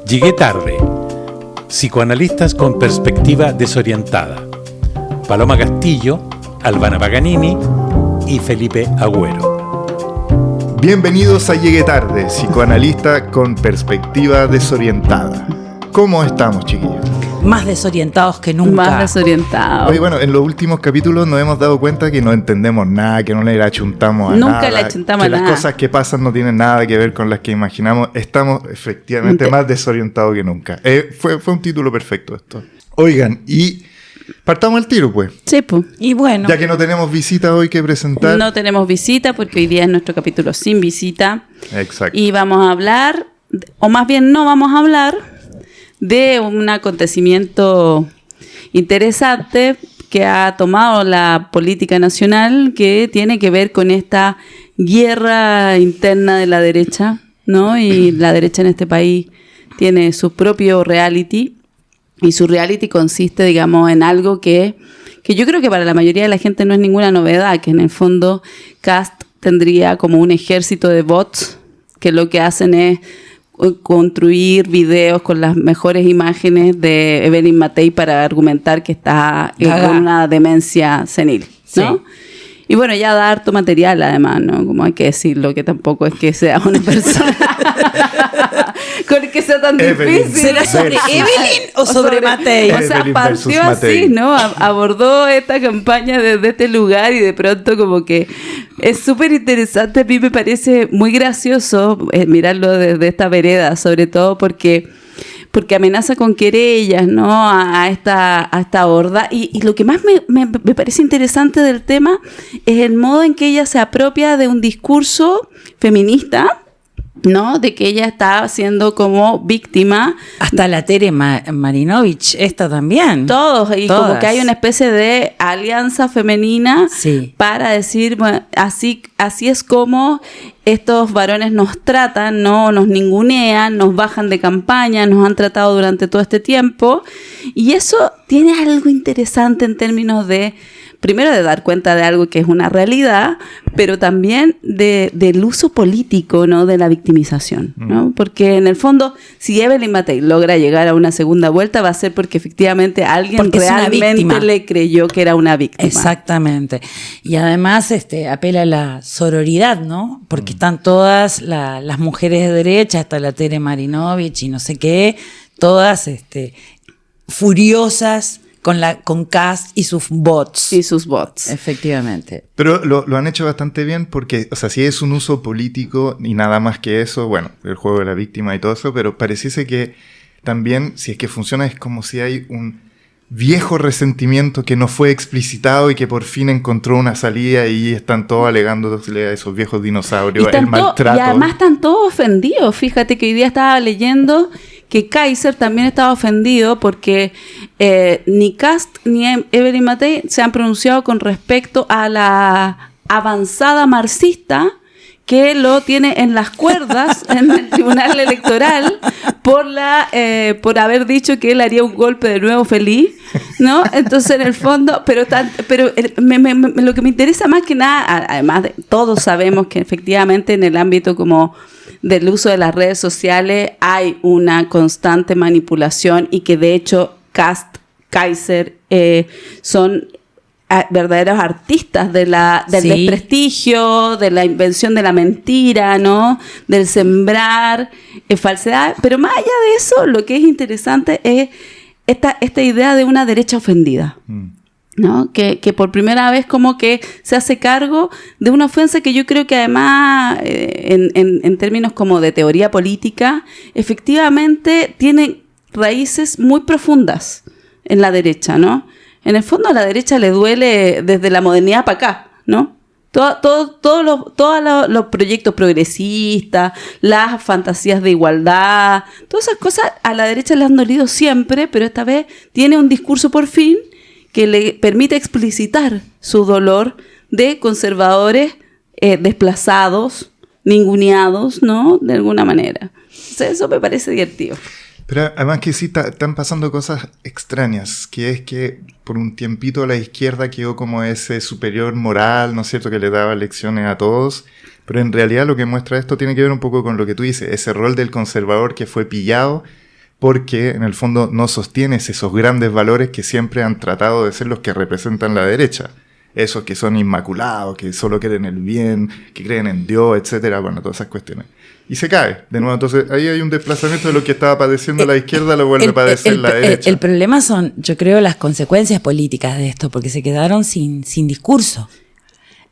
Llegué tarde. Psicoanalistas con perspectiva desorientada. Paloma Castillo, Albana Paganini y Felipe Agüero. Bienvenidos a Llegué tarde, psicoanalista con perspectiva desorientada. ¿Cómo estamos, chiquillos? Más desorientados que nunca. Más desorientados. Oye, bueno, en los últimos capítulos nos hemos dado cuenta que no entendemos nada, que no le achuntamos a nada. Nunca le achuntamos a nada. Que las cosas que pasan no tienen nada que ver con las que imaginamos. Estamos efectivamente más desorientados que nunca. Fue un título perfecto esto. Oigan, y partamos el tiro, pues. Sí, pues. Y bueno. Ya que no tenemos visita hoy que presentar. No tenemos visita porque hoy día es nuestro capítulo sin visita. Exacto. Y vamos a hablar, o más bien no vamos a hablar, de un acontecimiento interesante que ha tomado la política nacional, que tiene que ver con esta guerra interna de la derecha, ¿no? Y la derecha en este país tiene su propio reality, y su reality consiste, digamos, en algo que yo creo que para la mayoría de la gente no es ninguna novedad, que en el fondo Kast tendría como un ejército de bots que lo que hacen es construir videos con las mejores imágenes de Evelyn Matei para argumentar que está con una demencia senil, ¿no? Sí. Y bueno, ya da harto material además, ¿no? Como hay que decirlo, que tampoco es que sea una persona con el que sea tan difícil. ¿Será sobre Evelyn o sobre Matei? O sea, partió así, ¿no? Abordó esta campaña desde este lugar y de pronto como que es súper interesante. A mí me parece muy gracioso mirarlo desde esta vereda, sobre todo porque amenaza con querellas, ¿no? A esta horda. Y lo que más me parece interesante del tema es el modo en que ella se apropia de un discurso feminista, ¿no? De que ella está siendo como víctima. Hasta la Tere Marinovich, esta también. Todos, y todas. Como que hay una especie de alianza femenina, sí, para decir, bueno, así es como estos varones nos tratan, ¿no? Nos ningunean, nos bajan de campaña, nos han tratado durante todo este tiempo. Y eso tiene algo interesante en términos de, primero, de dar cuenta de algo que es una realidad, pero también del uso político, ¿no? De la victimización, ¿no? Porque en el fondo, si Evelyn Matei logra llegar a una segunda vuelta, va a ser porque efectivamente alguien realmente le creyó que era una víctima. Exactamente. Y además apela a la sororidad, ¿no? Porque están todas las mujeres de derecha, hasta la Tere Marinovich y no sé qué, todas furiosas con Kast y sus bots. Y sus bots. Efectivamente. Pero lo han hecho bastante bien porque, o sea, si es un uso político y nada más que eso, bueno, el juego de la víctima y todo eso, pero pareciese que también, si es que funciona, es como si hay un viejo resentimiento que no fue explicitado y que por fin encontró una salida y están todos alegándole a esos viejos dinosaurios, el maltrato. Y además están todos ofendidos. Fíjate que hoy día estaba leyendo que Kaiser también estaba ofendido porque ni Kast ni Evelyn Matei se han pronunciado con respecto a la avanzada marxista que lo tiene en las cuerdas en el Tribunal Electoral por haber dicho que él haría un golpe de nuevo feliz, ¿no? Entonces, en el fondo, pero lo que me interesa más que nada, además de todos sabemos que efectivamente en el ámbito como del uso de las redes sociales hay una constante manipulación y que de hecho Kast, Kaiser son verdaderos artistas del desprestigio, de la invención de la mentira, ¿no? Del sembrar falsedad. Pero más allá de eso, lo que es interesante es esta idea de una derecha ofendida, ¿no? Que por primera vez como que se hace cargo de una ofensa que yo creo que además, en términos como de teoría política, efectivamente tiene raíces muy profundas en la derecha, ¿no? En el fondo a la derecha le duele desde la modernidad para acá, ¿no? Todos los proyectos progresistas, las fantasías de igualdad, todas esas cosas a la derecha le han dolido siempre, pero esta vez tiene un discurso por fin que le permite explicitar su dolor de conservadores desplazados, ninguneados, ¿no? De alguna manera. O sea, eso me parece divertido. Pero además que sí, están pasando cosas extrañas, que es que por un tiempito la izquierda quedó como ese superior moral, ¿no es cierto?, que le daba lecciones a todos, pero en realidad lo que muestra esto tiene que ver un poco con lo que tú dices, ese rol del conservador que fue pillado, porque en el fondo no sostienes esos grandes valores que siempre han tratado de ser los que representan la derecha. Esos que son inmaculados, que solo quieren el bien, que creen en Dios, etcétera, bueno, todas esas cuestiones. Y se cae, de nuevo, entonces ahí hay un desplazamiento de lo que estaba padeciendo la izquierda, lo vuelve a padecer la derecha. El problema son, yo creo, las consecuencias políticas de esto, porque se quedaron sin discurso.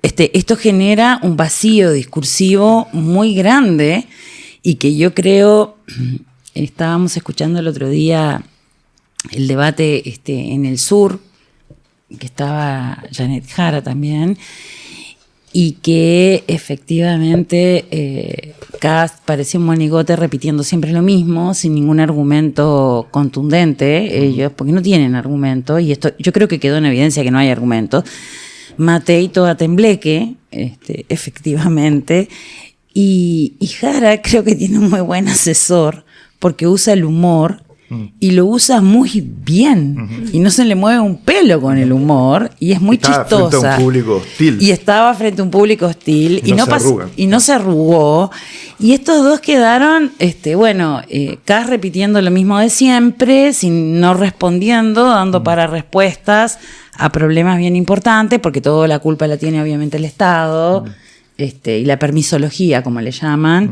Esto genera un vacío discursivo muy grande y que yo creo, estábamos escuchando el otro día el debate en el sur, que estaba Janet Jara también, y que efectivamente Kast parecía un monigote repitiendo siempre lo mismo, sin ningún argumento contundente, ellos, porque no tienen argumentos, y esto yo creo que quedó en evidencia que no hay argumentos. Matei toda tembleque, efectivamente, y Jara creo que tiene un muy buen asesor, porque usa el humor, y lo usa muy bien, y no se le mueve un pelo con el humor, y es muy chistosa. Frente a un público hostil. Y estaba frente a un público hostil, y no se arrugó. Y estos dos quedaron, Kast repitiendo lo mismo de siempre, no respondiendo, dando para respuestas a problemas bien importantes, porque toda la culpa la tiene obviamente el Estado, y la permisología, como le llaman.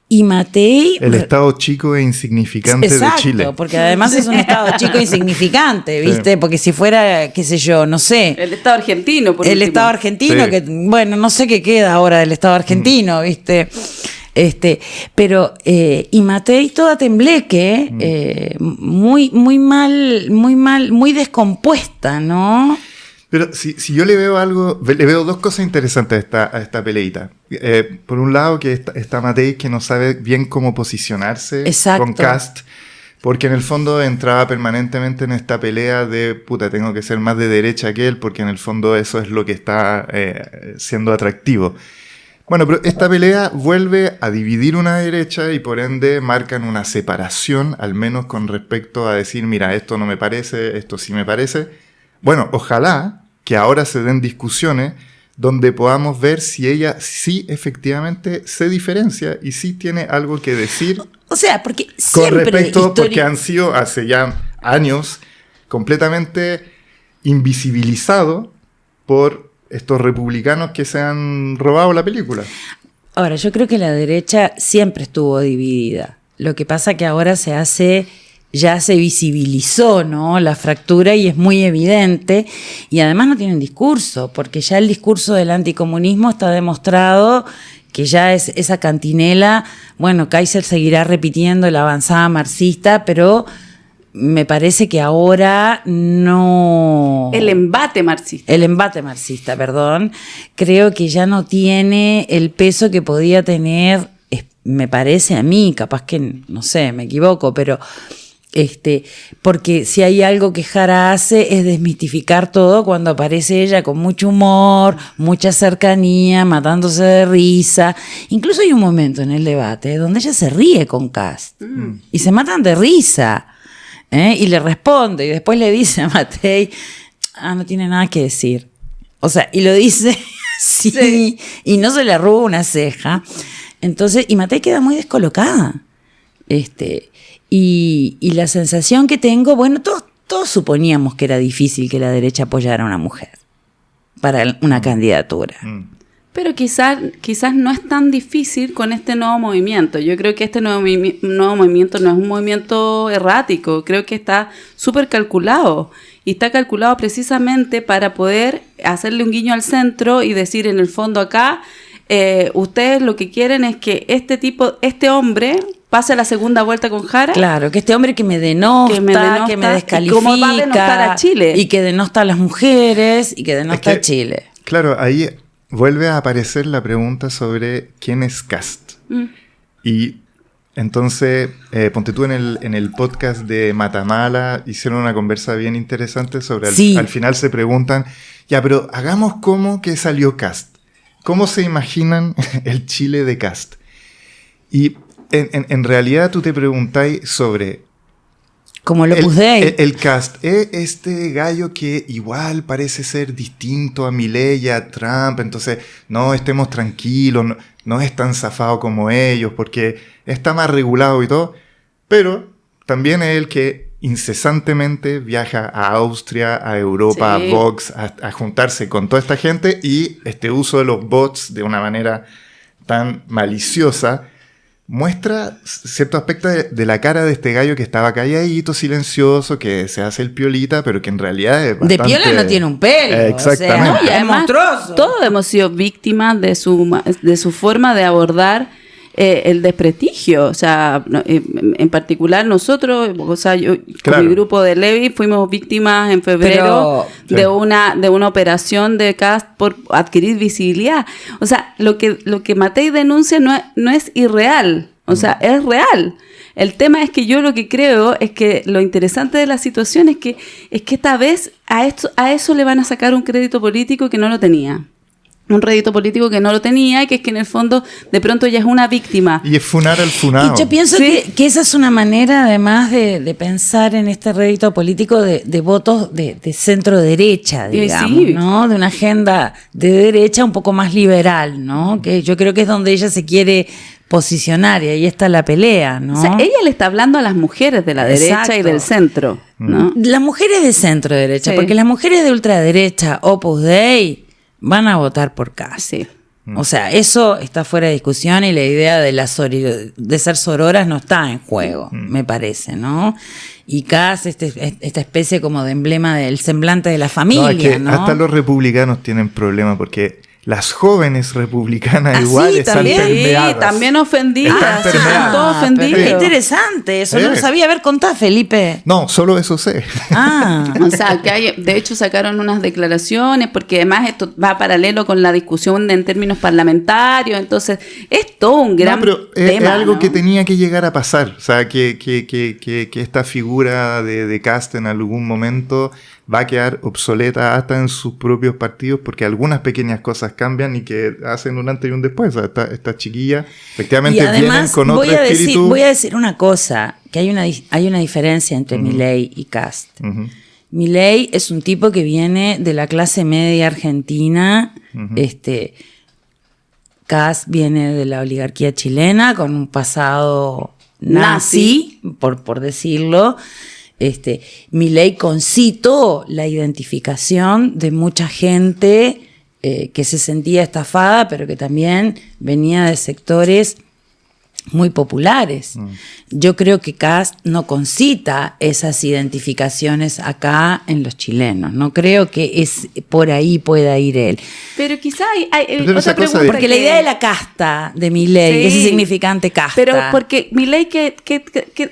Y Matei... El Estado chico e insignificante de Chile. Exacto, porque además es un Estado chico e insignificante, ¿viste? Sí. Porque si fuera, qué sé yo, no sé... El Estado argentino, por El Estado argentino, sí. Que bueno, no sé qué queda ahora del Estado argentino, ¿viste? Pero, y Matei toda tembleque, muy mal, muy descompuesta, ¿no? Pero si yo le veo dos cosas interesantes a esta peleita. Por un lado, que está Matei, que no sabe bien cómo posicionarse. Exacto. Con Kast, porque en el fondo entraba permanentemente en esta pelea de, tengo que ser más de derecha que él, porque en el fondo eso es lo que está siendo atractivo. Bueno, pero esta pelea vuelve a dividir una derecha y por ende marcan una separación, al menos con respecto a decir, mira, esto no me parece, esto sí me parece. Bueno, ojalá que ahora se den discusiones donde podamos ver si ella sí efectivamente se diferencia y sí tiene algo que decir. O sea, porque siempre... Con respecto, porque han sido hace ya años completamente invisibilizados por estos republicanos que se han robado la película. Ahora, yo creo que la derecha siempre estuvo dividida. Lo que pasa que ahora ya se visibilizó, ¿no?, la fractura y es muy evidente, y además no tienen discurso, porque ya el discurso del anticomunismo está demostrado que ya es esa cantinela. Bueno, Kaiser seguirá repitiendo la avanzada marxista, pero me parece que ahora no... El embate marxista, perdón. Creo que ya no tiene el peso que podía tener, me parece a mí, capaz que, no sé, me equivoco, pero... porque si hay algo que Jara hace es desmitificar todo cuando aparece ella con mucho humor, mucha cercanía, matándose de risa. Incluso hay un momento en el debate donde ella se ríe con Kast y se matan de risa, y le responde y después le dice a Matei, no tiene nada que decir. O sea, y lo dice sí, y no se le arruga una ceja. Entonces, y Matei queda muy descolocada. Y la sensación que tengo, bueno, todos suponíamos que era difícil que la derecha apoyara a una mujer para una candidatura. Pero quizás no es tan difícil con este nuevo movimiento. Yo creo que este nuevo movimiento no es un movimiento errático. Creo que está súper calculado. Y está calculado precisamente para poder hacerle un guiño al centro y decir, en el fondo acá, ustedes lo que quieren es que este hombre pase a la segunda vuelta con Jara. Claro, que este hombre que me denota, que me descalifica. ¿Cómo va a denostar a Chile? Y que denota a las mujeres y que denota a Chile. Claro, ahí vuelve a aparecer la pregunta sobre quién es Kast. Y entonces, ponte tú en el podcast de Matamala, hicieron una conversa bien interesante sobre, al final se preguntan, ya, pero hagamos como que salió Kast. ¿Cómo se imaginan el Chile de Kast? Y en realidad tú te preguntáis sobre... Como lo puse el Kast, este gallo que igual parece ser distinto a Milei y a Trump, entonces no, estemos tranquilos, no es tan zafado como ellos, porque está más regulado y todo, pero también es el que incesantemente viaja a Austria, a Europa, Sí. a Vox, a juntarse con toda esta gente, y este uso de los bots de una manera tan maliciosa muestra cierto aspecto de la cara de este gallo que estaba calladito, silencioso, que se hace el piolita, pero que en realidad es bastante... De piola no tiene un pelo. Exactamente. O sea, Y es además, monstruoso. todos hemos sido víctimas de su forma de abordar el desprestigio. O sea, en particular nosotros, o sea, yo Claro. con mi grupo de Levi fuimos víctimas en febrero Pero- de una operación de Cast por adquirir visibilidad. O sea, lo que Matei denuncia no es irreal, o sea, es real. El tema es que yo lo que creo es que lo interesante de la situación es que esta vez a eso le van a sacar un crédito político que no lo tenía. Un rédito político que no lo tenía, que es que en el fondo de pronto ya es una víctima. Y es funar al funado. Y yo pienso Sí. que esa es una manera, además de pensar en este rédito político de votos de centro derecha, Sí. digamos, ¿no? De una agenda de derecha un poco más liberal, ¿no? Que yo creo que es donde ella se quiere posicionar y ahí está la pelea, ¿no? O sea, ella le está hablando a las mujeres de la derecha y Exacto. del centro, ¿no? Las mujeres de centro derecha, Sí. porque las mujeres de ultraderecha, Opus Dei, van a votar por Kast. Sí. O sea, eso está fuera de discusión y la idea de ser sororas no está en juego, me parece, ¿no? Y Kast, esta especie como de emblema del semblante de la No, familia, es que ¿no? hasta los republicanos tienen problemas porque las jóvenes republicanas Ah, igual sí, están también. permeadas. Sí, también ofendidas. Están Sí, permeadas. están todos pero ofendidos. qué interesante, eso no lo sabía. A ver, contá, Felipe. No, solo eso sé. Ah, O sea, de hecho sacaron unas declaraciones, porque además esto va paralelo con la discusión en términos parlamentarios, entonces es todo un gran No, pero es tema, algo ¿no? que tenía que llegar a pasar. O sea, que esta figura de Kast en algún momento va a quedar obsoleta hasta en sus propios partidos, porque algunas pequeñas cosas cambian y que hacen un antes y un después. O sea, esta chiquilla efectivamente y vienen además con otro espíritu. voy a decir una cosa, que hay una diferencia entre Milei y Kast. Ujú. Milei es un tipo que viene de la clase media argentina, Kast viene de la oligarquía chilena con un pasado nazi, por decirlo. Milei concitó la identificación de mucha gente que se sentía estafada, pero que también venía de sectores muy populares. Yo creo que Kast no concita esas identificaciones acá en los chilenos. No creo que por ahí pueda ir él. Pero quizá hay Pero otra esa cosa pregunta. de- Porque la idea de la casta de Milei, Sí. ese significante casta. Pero porque Milei,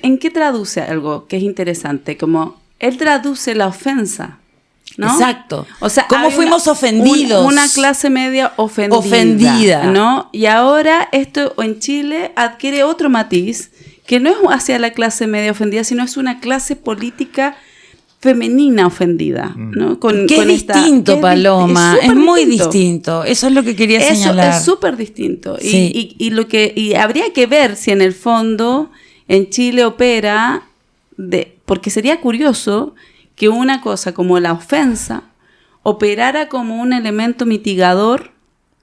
¿en qué traduce algo que es interesante? Como él traduce la ofensa, ¿no? Exacto. O sea, ¿Cómo hay fuimos ofendidos? Una clase media ofendida. Ofendida. ¿No? Y ahora esto en Chile adquiere otro matiz, que no es hacia la clase media ofendida, sino es una clase política femenina ofendida, ¿no? que es con esta- distinto, que es Paloma. Es súper muy distinto. Eso es lo que quería Eso señalar. es súper distinto. Sí. Y habría que ver si en el fondo en Chile opera, porque sería curioso que una cosa como la ofensa operara como un elemento mitigador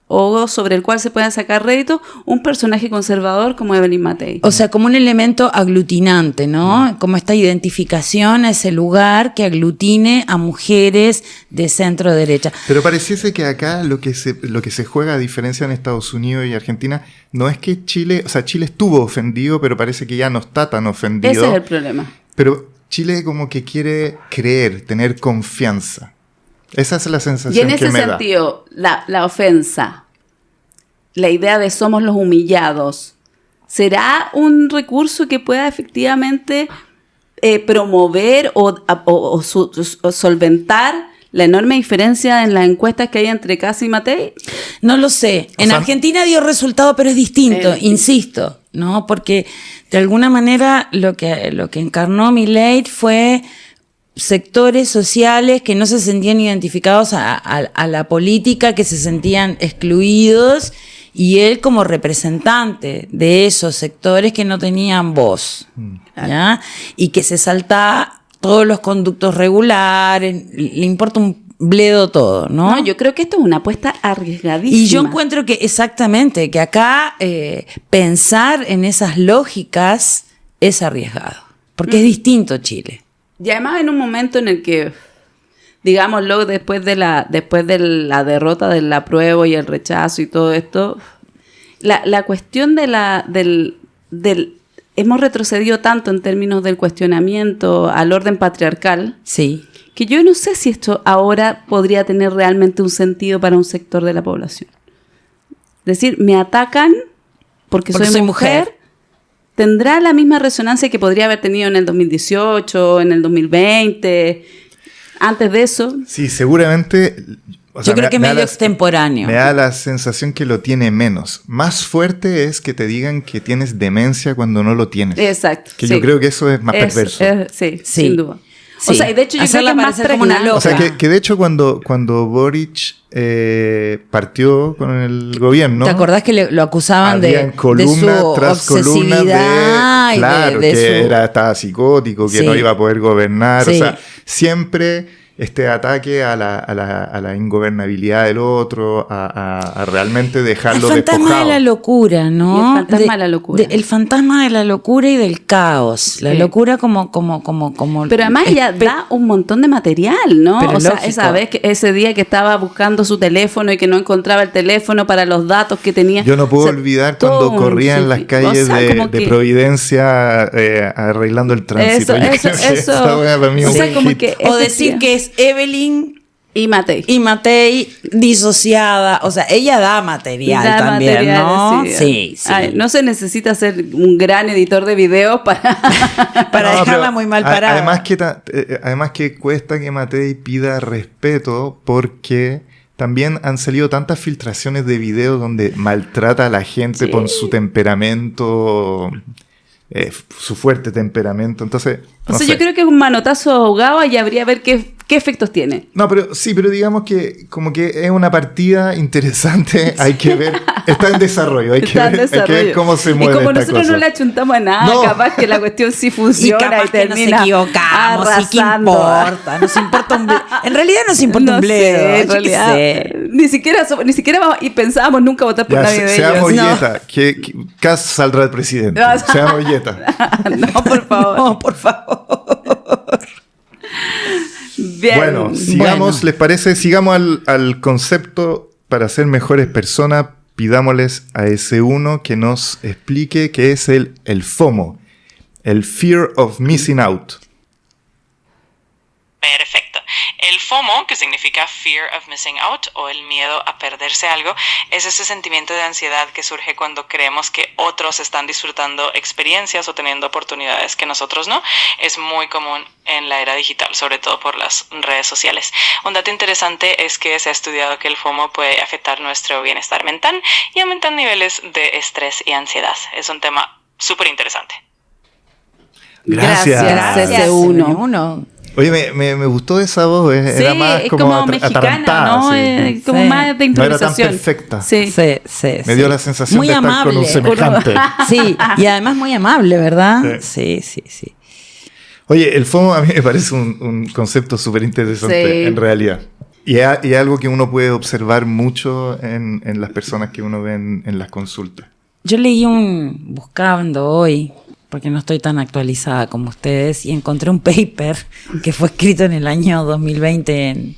o sobre el cual se pueda sacar rédito un personaje conservador como Evelyn Matei. O sea, como un elemento aglutinante, ¿no? Como esta identificación a ese lugar que aglutine a mujeres de centro derecha. Pero pareciese que acá lo que se juega, a diferencia en Estados Unidos y Argentina, no es que Chile, o sea, Chile estuvo ofendido, pero parece que ya no está tan ofendido. Ese es el problema. Pero Chile como que quiere creer, tener confianza. Esa es la sensación Y en que ese me da. sentido, la ofensa, la idea de somos los humillados, ¿será un recurso que pueda efectivamente promover o solventar la enorme diferencia en las encuestas que hay entre Kast y Matei? No lo sé. En sea, Argentina dio resultado, pero es distinto, insisto, ¿no? Porque de alguna manera lo que encarnó Milei fue sectores sociales que no se sentían identificados a la política, que se sentían excluidos, y él como representante de esos sectores que no tenían voz, ¿ya? Y que se saltaba todos los conductos regulares, le importa un bledo todo, ¿no? No, yo creo que esto es una apuesta arriesgadísima. Y yo encuentro que exactamente, que acá pensar en esas lógicas es arriesgado. porque es distinto Chile. Y además en un momento en el que, digámoslo, después de la derrota del apruebo y el rechazo y todo esto, la cuestión del hemos retrocedido tanto en términos del cuestionamiento al orden patriarcal, Sí. que yo no sé si esto ahora podría tener realmente un sentido para un sector de la población. Es decir, me atacan porque soy mujer. ¿Tendrá la misma resonancia que podría haber tenido en el 2018, en el 2020, antes de eso? Sí, seguramente. Yo creo que medio extemporáneo. Me da la sensación que lo tiene menos. Más fuerte es que te digan que tienes demencia cuando no lo tienes. Exacto. Que sí. yo creo que eso es más perverso. Sí, Sí. sin duda. Sí. O sea, y de hecho yo creo que es más parecer como una pregnante. loca. O sea, que de hecho cuando Boric partió con el gobierno... ¿Te acordás que lo acusaban habían de columna su tras columna obsesividad y claro, de que su... estaba psicótico, que Sí. no iba a poder gobernar. Sí. O sea, siempre este ataque a la ingobernabilidad del otro, a realmente dejarlo El fantasma despojado. de la locura, ¿no? Y el fantasma de la locura. El fantasma de la locura y del caos. La Sí. locura como... Pero además ella da un montón de material, ¿no? Pero o sea, lógico. esa vez, ese día que estaba buscando su teléfono y que no encontraba el teléfono para los datos que tenía. Yo no puedo O sea, olvidar todo cuando un corría en las sinfín. calles O sea, como de que- Providencia arreglando el tránsito. Yo creo que esa weá para mí es o sea, un como hit. que O decir que es Evelyn y Matei. y Matei disociada. O sea, ella da material Da también, material, ¿no? sí. Sí, sí. Ay, no se necesita ser un gran editor de videos para... Para No, dejarla pero muy mal parada. Además que cuesta que Matei pida respeto porque también han salido tantas filtraciones de videos donde maltrata a la gente Sí. con su temperamento, su fuerte temperamento. Entonces, O no sea, sé. yo creo que es un manotazo ahogado y habría que ver qué efectos tiene. No, pero sí, pero digamos que como que es una partida interesante, hay que ver, está en desarrollo, hay que Está en ver, hay que ver desarrollo. cómo se mueve Y como esta nosotros cosa. no le achuntamos a nada, No. capaz que la cuestión sí Y funciona y, capaz que nos termina equivocamos, y qué arrasando. importa, nos importa un bledo. En realidad nos importa No un bledo, sé, en yo qué realidad, sé. ni siquiera vamos, y pensábamos nunca votar por Ya, nadie de seamos ellos. Yeta, que Kass saldrá el presidente, No. seamos Yeta. No, por favor. No, por favor. Bien. Bueno, sigamos, Bueno. ¿les parece? Sigamos al concepto para ser mejores personas. Pidámosles a ese uno que nos explique qué es el FOMO, el Fear of Missing Out. Perfecto. El FOMO, que significa Fear of Missing Out o el miedo a perderse algo, es ese sentimiento de ansiedad que surge cuando creemos que otros están disfrutando experiencias o teniendo oportunidades que nosotros no. Es muy común en la era digital, sobre todo por las redes sociales. Un dato interesante es que se ha estudiado que el FOMO puede afectar nuestro bienestar mental y aumentar niveles de estrés y ansiedad. Es un tema súper interesante. Gracias. Gracias, C1. Uno. Oye, me gustó esa voz, Sí, era más es como, como mexicana, atarantada, ¿no? sí. Como Sí. más de No era tan improvisación. perfecta. Sí. Sí, sí. Me dio la sensación Muy de estar con un amable. semejante. Sí, y además muy amable, ¿verdad? Sí. Sí. Oye, el FOMO a mí me parece un concepto súper interesante Sí. en realidad. Y es algo que uno puede observar mucho en las personas que uno ve en las consultas. Yo leí buscando hoy, porque no estoy tan actualizada como ustedes, y encontré un paper que fue escrito en el año 2020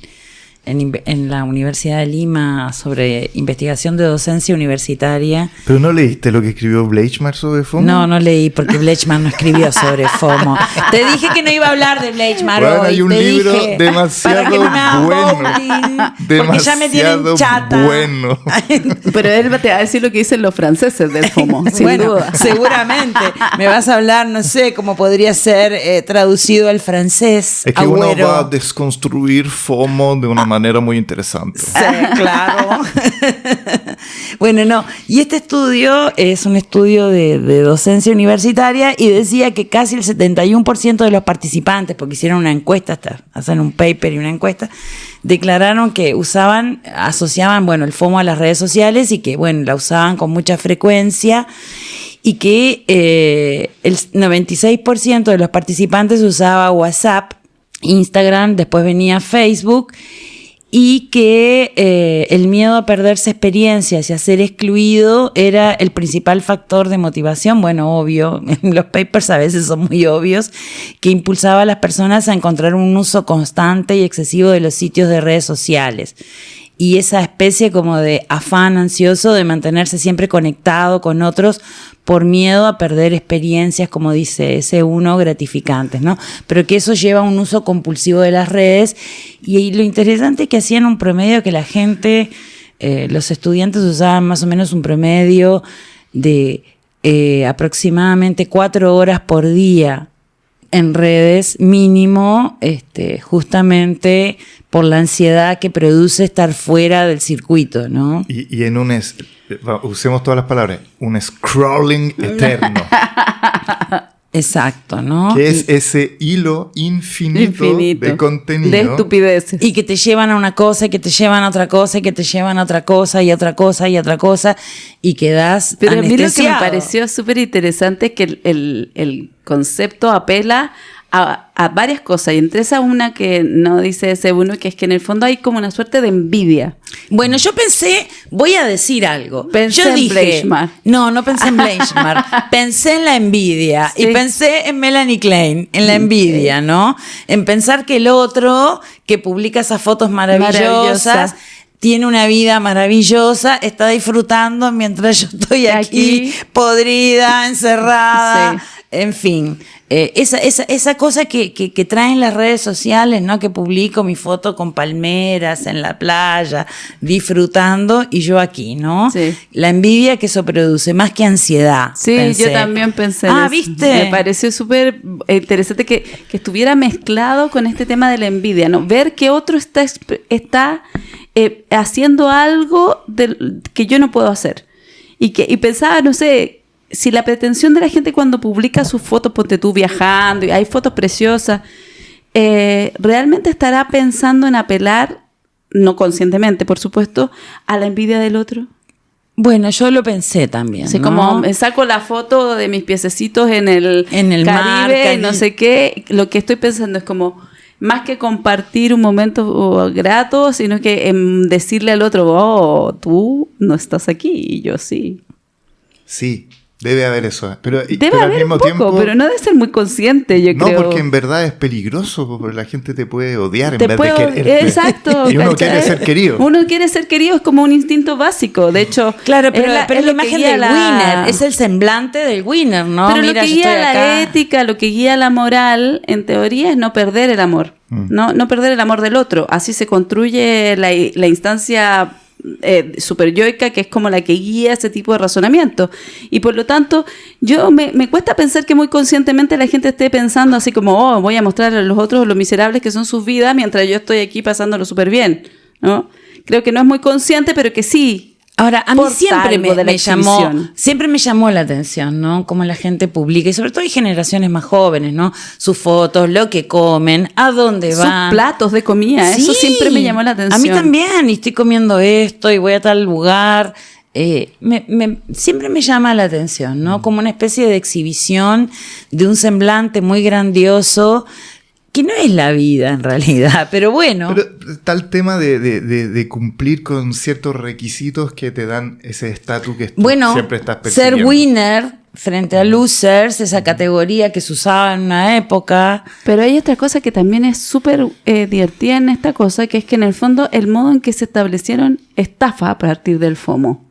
en la Universidad de Lima sobre investigación de docencia universitaria. ¿Pero no leíste lo que escribió Bleichmar sobre FOMO? No leí porque Bleichmar no escribió sobre FOMO. Te dije que no iba a hablar de Bleichmar Bueno, hoy. hay un te libro dije, demasiado para que no me hagan bueno. bowling, porque ya me tienen Demasiado chata. bueno. Pero él te va a decir lo que dicen los franceses del FOMO, sin Bueno, duda. seguramente. Me vas a hablar, no sé, cómo podría ser traducido al francés. Es que agüero. uno va a desconstruir FOMO de una manera muy interesante. Sí, claro. Bueno, no. Y este estudio es un estudio de docencia universitaria y decía que casi el 71% de los participantes, porque hicieron una encuesta, hacen un paper y una encuesta, declararon que asociaban, el FOMO a las redes sociales y que, la usaban con mucha frecuencia y que el 96% de los participantes usaba WhatsApp, Instagram, después venía Facebook. y que el miedo a perderse experiencias y a ser excluido era el principal factor de motivación, bueno, obvio, los papers a veces son muy obvios, que impulsaba a las personas a encontrar un uso constante y excesivo de los sitios de redes sociales. Y esa especie como de afán ansioso de mantenerse siempre conectado con otros por miedo a perder experiencias, como dice ese uno, gratificantes, ¿no? Pero que eso lleva a un uso compulsivo de las redes. Y lo interesante es que hacían un promedio que la gente, los estudiantes usaban más o menos un promedio de aproximadamente 4 horas por día en redes mínimo, justamente por la ansiedad que produce estar fuera del circuito, ¿no? Y en usemos todas las palabras, un scrolling eterno. Exacto, ¿no? Que es ese hilo infinito de contenido. De estupideces. Y que te llevan a una cosa, y que te llevan a otra cosa, y que te llevan a otra cosa, y otra cosa, y otra cosa, y quedas Pero a mí lo que me anestesiado. pareció súper interesante es que el concepto apela a varias cosas, y entre esas una que no dice ese uno, que es que en el fondo hay como una suerte de envidia. Bueno, yo pensé, voy a decir algo. Pensé yo en dije, Bleichmar. No pensé en Bleichmar. Pensé en la envidia. Sí. Y pensé en Melanie Klein, en la envidia, ¿no? En pensar que el otro, que publica esas fotos maravillosas, tiene una vida maravillosa, está disfrutando mientras yo estoy aquí podrida, encerrada, Sí. en fin. Esa cosa que traen las redes sociales, ¿no? Que publico mi foto con palmeras en la playa, disfrutando, y yo aquí, ¿no? Sí. La envidia que eso produce, más que ansiedad. Sí, pensé. yo también pensé en eso. ¿Viste? Me pareció súper interesante que estuviera mezclado con este tema de la envidia, ¿no? Ver que otro está haciendo algo que yo no puedo hacer. Y pensaba, no sé, si la pretensión de la gente cuando publica sus fotos, ponte tú viajando, y hay fotos preciosas, ¿realmente estará pensando en apelar, no conscientemente, por supuesto, a la envidia del otro? Bueno, yo lo pensé también, Así ¿no? como me saco la foto de mis piececitos en el mar, Caribe, no sé qué, lo que estoy pensando es como, más que compartir un momento grato, sino que decirle al otro, oh, tú no estás aquí, y yo sí. Sí, debe haber eso. Pero Debe al haber mismo un poco, tiempo, pero no debe ser muy consciente, yo no, creo. porque en verdad es peligroso, porque la gente te puede odiar en Te vez puedo- de quererte. Exacto. Y uno ¿cachai? quiere ser querido. Uno quiere ser querido, es como un instinto básico. De hecho, Claro, pero es la lo que imagen guía del winner, es el semblante del winner, ¿no? Pero Mira, lo que yo guía estoy la acá. ética, lo que guía la moral, en teoría, es no perder el amor. No perder el amor del otro. Así se construye la instancia superyoica, que es como la que guía ese tipo de razonamiento. Y por lo tanto, yo me cuesta pensar que muy conscientemente la gente esté pensando así como, oh, voy a mostrar a los otros lo miserables que son sus vidas mientras yo estoy aquí pasándolo súper bien, ¿no? Creo que no es muy consciente, pero que sí. Ahora, a mí porta siempre algo de la me llamó la atención, ¿no? Cómo la gente publica, y sobre todo hay generaciones más jóvenes, ¿no? Sus fotos, lo que comen, a dónde van. Sus platos de comida, eso Sí, siempre me llamó la atención. A mí también, y estoy comiendo esto, y voy a tal lugar. Siempre me llama la atención, ¿no? Como una especie de exhibición de un semblante muy grandioso, que no es la vida en realidad, pero bueno. Pero está el tema de cumplir con ciertos requisitos que te dan ese estatus que tú Bueno, siempre estás ser persiguiendo. winner frente a losers, esa categoría que se usaba en una época. Pero hay otra cosa que también es súper divertida en esta cosa, que es que en el fondo el modo en que se establecieron estafa a partir del FOMO,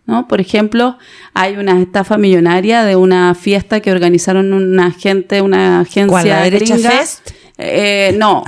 ¿no? Por ejemplo, hay una estafa millonaria de una fiesta que organizaron una agencia ¿Cuál, la Derecha gringa. Fest? No,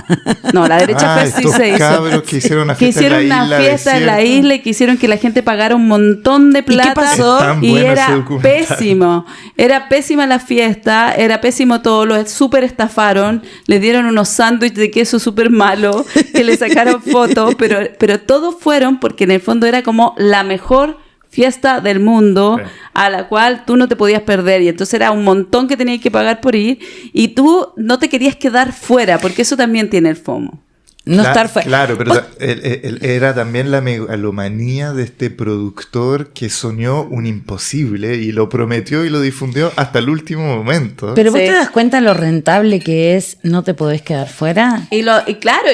la Derecha Fest sí estos se hizo. cabros que hicieron una Que fiesta hicieron en la una isla fiesta en la desierta. isla y que hicieron que la gente pagara un montón de plata. qué pasó? Es tan Y bueno ese era documental. pésimo. Era pésima la fiesta, era pésimo todo, los súper estafaron, le dieron unos sándwiches de queso súper malos, que le sacaron fotos, pero todos fueron porque en el fondo era como la mejor fiesta del mundo, Sí. a la cual tú no te podías perder, y entonces era un montón que tenías que pagar por ir, y tú no te querías quedar fuera, porque eso también tiene el FOMO. estar fuera. Claro, pero era también la megalomanía de este productor que soñó un imposible y lo prometió y lo difundió hasta el último momento. Pero vos Sí. te das cuenta lo rentable que es, no te podés quedar fuera. Y claro,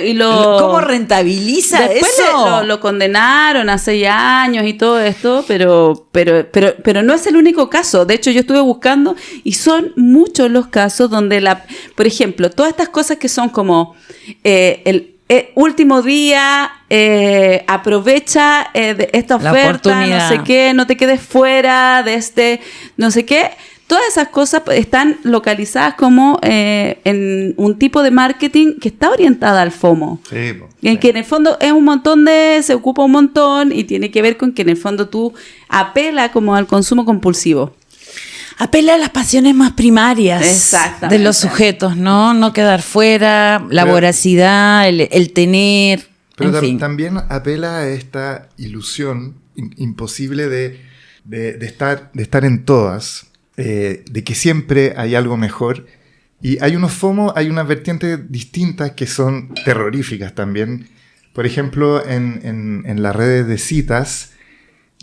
¿Cómo rentabiliza después eso? lo condenaron hace ya años y todo esto, pero no es el único caso. De hecho, yo estuve buscando y son muchos los casos donde por ejemplo, todas estas cosas que son como el último día, aprovecha de esta La oferta, oportunidad. no sé qué, no te quedes fuera de este, no sé qué. Todas esas cosas están localizadas como en un tipo de marketing que está orientada al FOMO. Sí, Que en el fondo es se ocupa un montón y tiene que ver con que en el fondo tú apela como al consumo compulsivo. Apela a las pasiones más primarias Exactamente. de los sujetos, ¿no? No quedar fuera, la Pero- voracidad, el tener, Pero en fin. también apela a esta ilusión imposible de estar en todas, de que siempre hay algo mejor. Y hay unos FOMO, hay unas vertientes distintas que son terroríficas también. Por ejemplo, en las redes de citas,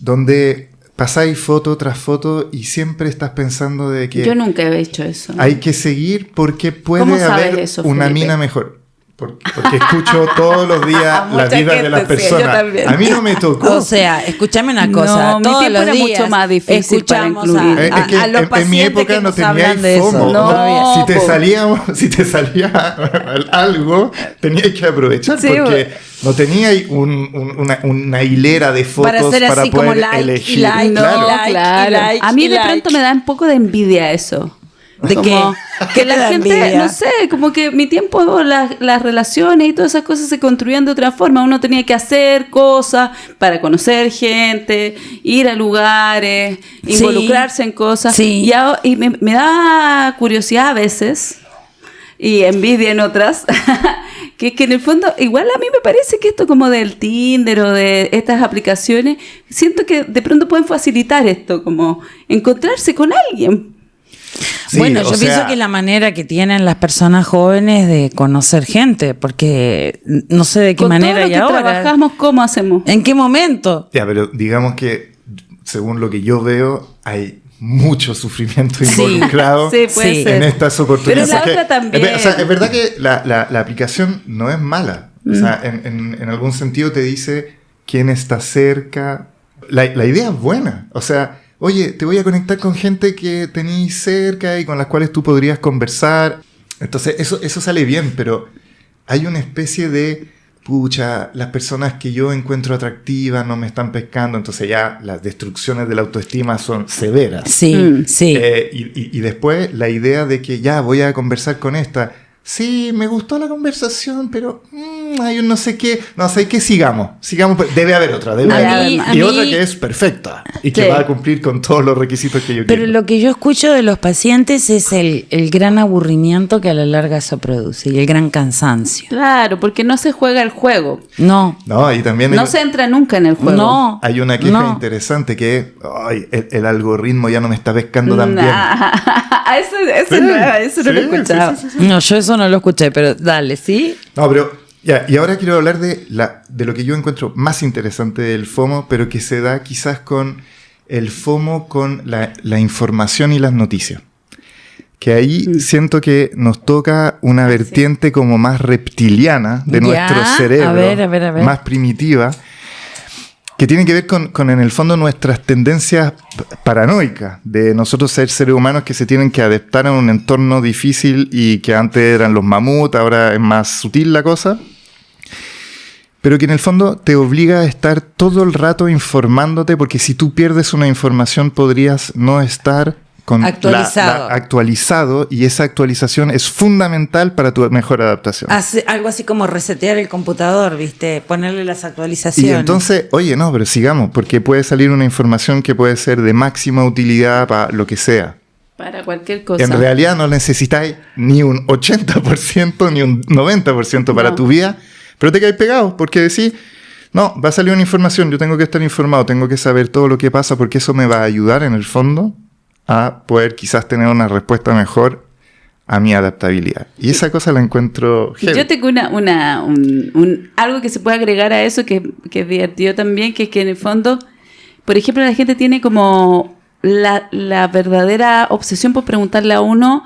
donde pasáis foto tras foto y siempre estás pensando de que Yo nunca he hecho eso. hay que seguir porque puede ¿Cómo sabes haber eso, una Felipe? mina mejor. Porque escucho todos los días A las mucha vidas de las gente, sí, yo personas. también. A mí no me tocó. O sea, escúchame una cosa. No, mi todos tiempo los era días mucho más difícil para escuchamos incluir. Es que a los en mi pacientes época que no nos hablan de teníais eso. FOMO. No, Si te salía algo, teníais que aprovechar Sí, porque no teníais una hilera de fotos Para hacer así como poder like y elegir. like, No, Claro. like, claro. y like, a mí y de like. pronto me da un poco de envidia eso. ¿De Como qué? Que ¿Qué te la da gente, envidia? no sé, como que mi tiempo, las relaciones y todas esas cosas se construían de otra forma. Uno tenía que hacer cosas para conocer gente, ir a lugares, Sí. involucrarse en cosas. Sí. Y me da curiosidad a veces y envidia en otras. Que en el fondo, igual a mí me parece que esto como del Tinder o de estas aplicaciones, siento que de pronto pueden facilitar esto, como encontrarse con alguien. Sí, bueno, o yo sea, pienso que la manera que tienen las personas jóvenes de conocer gente, porque no sé de qué Con manera todo lo y que ahora. trabajamos, ¿cómo hacemos? ¿En qué momento? Ya, pero digamos que según lo que yo veo, hay mucho sufrimiento Sí. involucrado Sí, puede Sí. ser. en estas oportunidades. Pero la Porque otra también. Es verdad que la aplicación no es mala. O sea, en algún sentido te dice quién está cerca. La idea es buena. O sea, oye, te voy a conectar con gente que tenís cerca y con las cuales tú podrías conversar. Entonces, eso sale bien, pero hay una especie de, pucha, las personas que yo encuentro atractivas no me están pescando, entonces ya las destrucciones de la autoestima son severas. Sí, sí. Y después la idea de que ya voy a conversar con esta. Sí, me gustó la conversación, pero hay un no sé qué. No sé qué, sigamos. Pues, debe haber otra. Debe A haber. mí- Y a otra mí- que es perfecta y que Sí. va a cumplir con todos los requisitos que yo Pero quiero. lo que yo escucho de los pacientes es el gran aburrimiento que a la larga eso produce y el gran cansancio. Claro, porque no se juega el juego. No, No, y también hay, No se entra nunca en el juego. no. hay una queja no. interesante que es, ay, el algoritmo ya no me está pescando tan bien. Eso no lo he escuchado. sí. No, yo eso no lo escuché, pero dale, ¿sí? No, pero ya, y ahora quiero hablar de lo que yo encuentro más interesante del FOMO, pero que se da quizás con el FOMO con la información y las noticias. Que ahí siento que nos toca una vertiente como más reptiliana de Ya, nuestro cerebro, a ver. más primitiva, que tiene que ver con en el fondo nuestras tendencias paranoicas de nosotros ser seres humanos que se tienen que adaptar a un entorno difícil y que antes eran los mamuts, ahora es más sutil la cosa, pero que en el fondo te obliga a estar todo el rato informándote, porque si tú pierdes una información podrías no estar con actualizado, y esa actualización es fundamental para tu mejor adaptación. Algo así como resetear el computador, ¿viste? Ponerle las actualizaciones. Y entonces, oye, no, pero sigamos, porque puede salir una información que puede ser de máxima utilidad para lo que sea. Para cualquier cosa. En realidad no necesitáis ni un 80% ni un 90% para No. tu vida, pero te caes pegado porque decís, no, va a salir una información, yo tengo que estar informado, tengo que saber todo lo que pasa porque eso me va a ayudar en el fondo a poder quizás tener una respuesta mejor a mi adaptabilidad. Y esa cosa la encuentro heavy. Yo tengo algo que se puede agregar a eso que es divertido también, que es que en el fondo, por ejemplo, la gente tiene como la verdadera obsesión por preguntarle a uno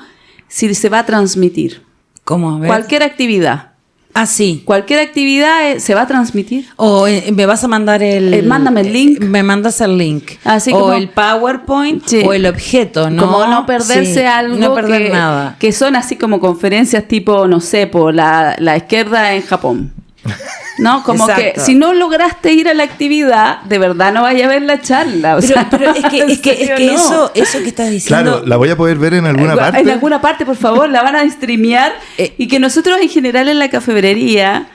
si se va a transmitir. ¿Cómo? A ver. Cualquier actividad. Ah, sí. Cualquier actividad se va a transmitir. O me vas a mandar mándame el link. Me mandas el link. Así o como, el PowerPoint, sí, o el objeto, ¿no? Como no perderse algo. No perder nada. Que son así como conferencias tipo, no sé, por la izquierda en Japón. ¿No? Como Exacto. que si no lograste ir a la actividad, de verdad no vaya a ver la charla. O sea, Pero es que no. eso que estás diciendo. Claro, la voy a poder ver en alguna parte. En alguna parte, por favor, la van a streamear. Y que nosotros en general en la cafebrería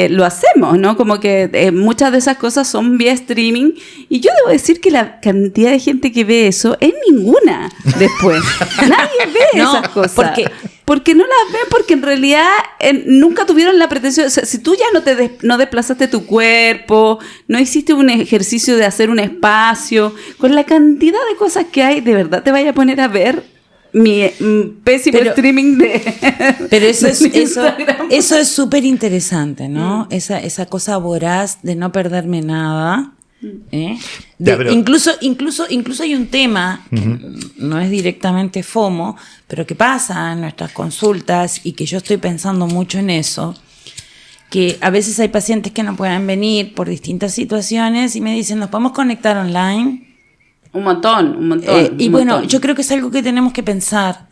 lo hacemos, ¿no? Como que muchas de esas cosas son vía streaming. Y yo debo decir que la cantidad de gente que ve eso es ninguna después. Nadie ve No, esas cosas. porque no las ven, porque en realidad nunca tuvieron la pretensión. O sea, si tú ya no desplazaste tu cuerpo, no hiciste un ejercicio de hacer un espacio, con la cantidad de cosas que hay, de verdad te vaya a poner a ver mi pésimo streaming pero eso de es Instagram. eso es súper interesante, ¿no? Esa cosa voraz de no perderme nada. Ya, pero- Incluso hay un tema que no es directamente FOMO, pero que pasa en nuestras consultas y que yo estoy pensando mucho en eso, que a veces hay pacientes que no pueden venir por distintas situaciones y me dicen, ¿nos podemos conectar online? Un montón. Y bueno, yo creo que es algo que tenemos que pensar,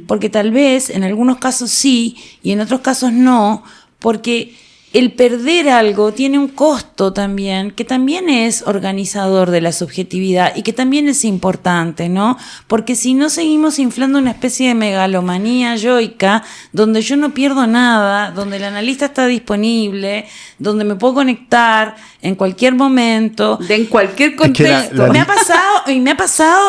porque tal vez en algunos casos sí y en otros casos no, porque el perder algo tiene un costo también, que también es organizador de la subjetividad y que también es importante, ¿no? Porque si no seguimos inflando una especie de megalomanía yoica, donde yo no pierdo nada, donde el analista está disponible, donde me puedo conectar en cualquier momento. En cualquier que contexto. la-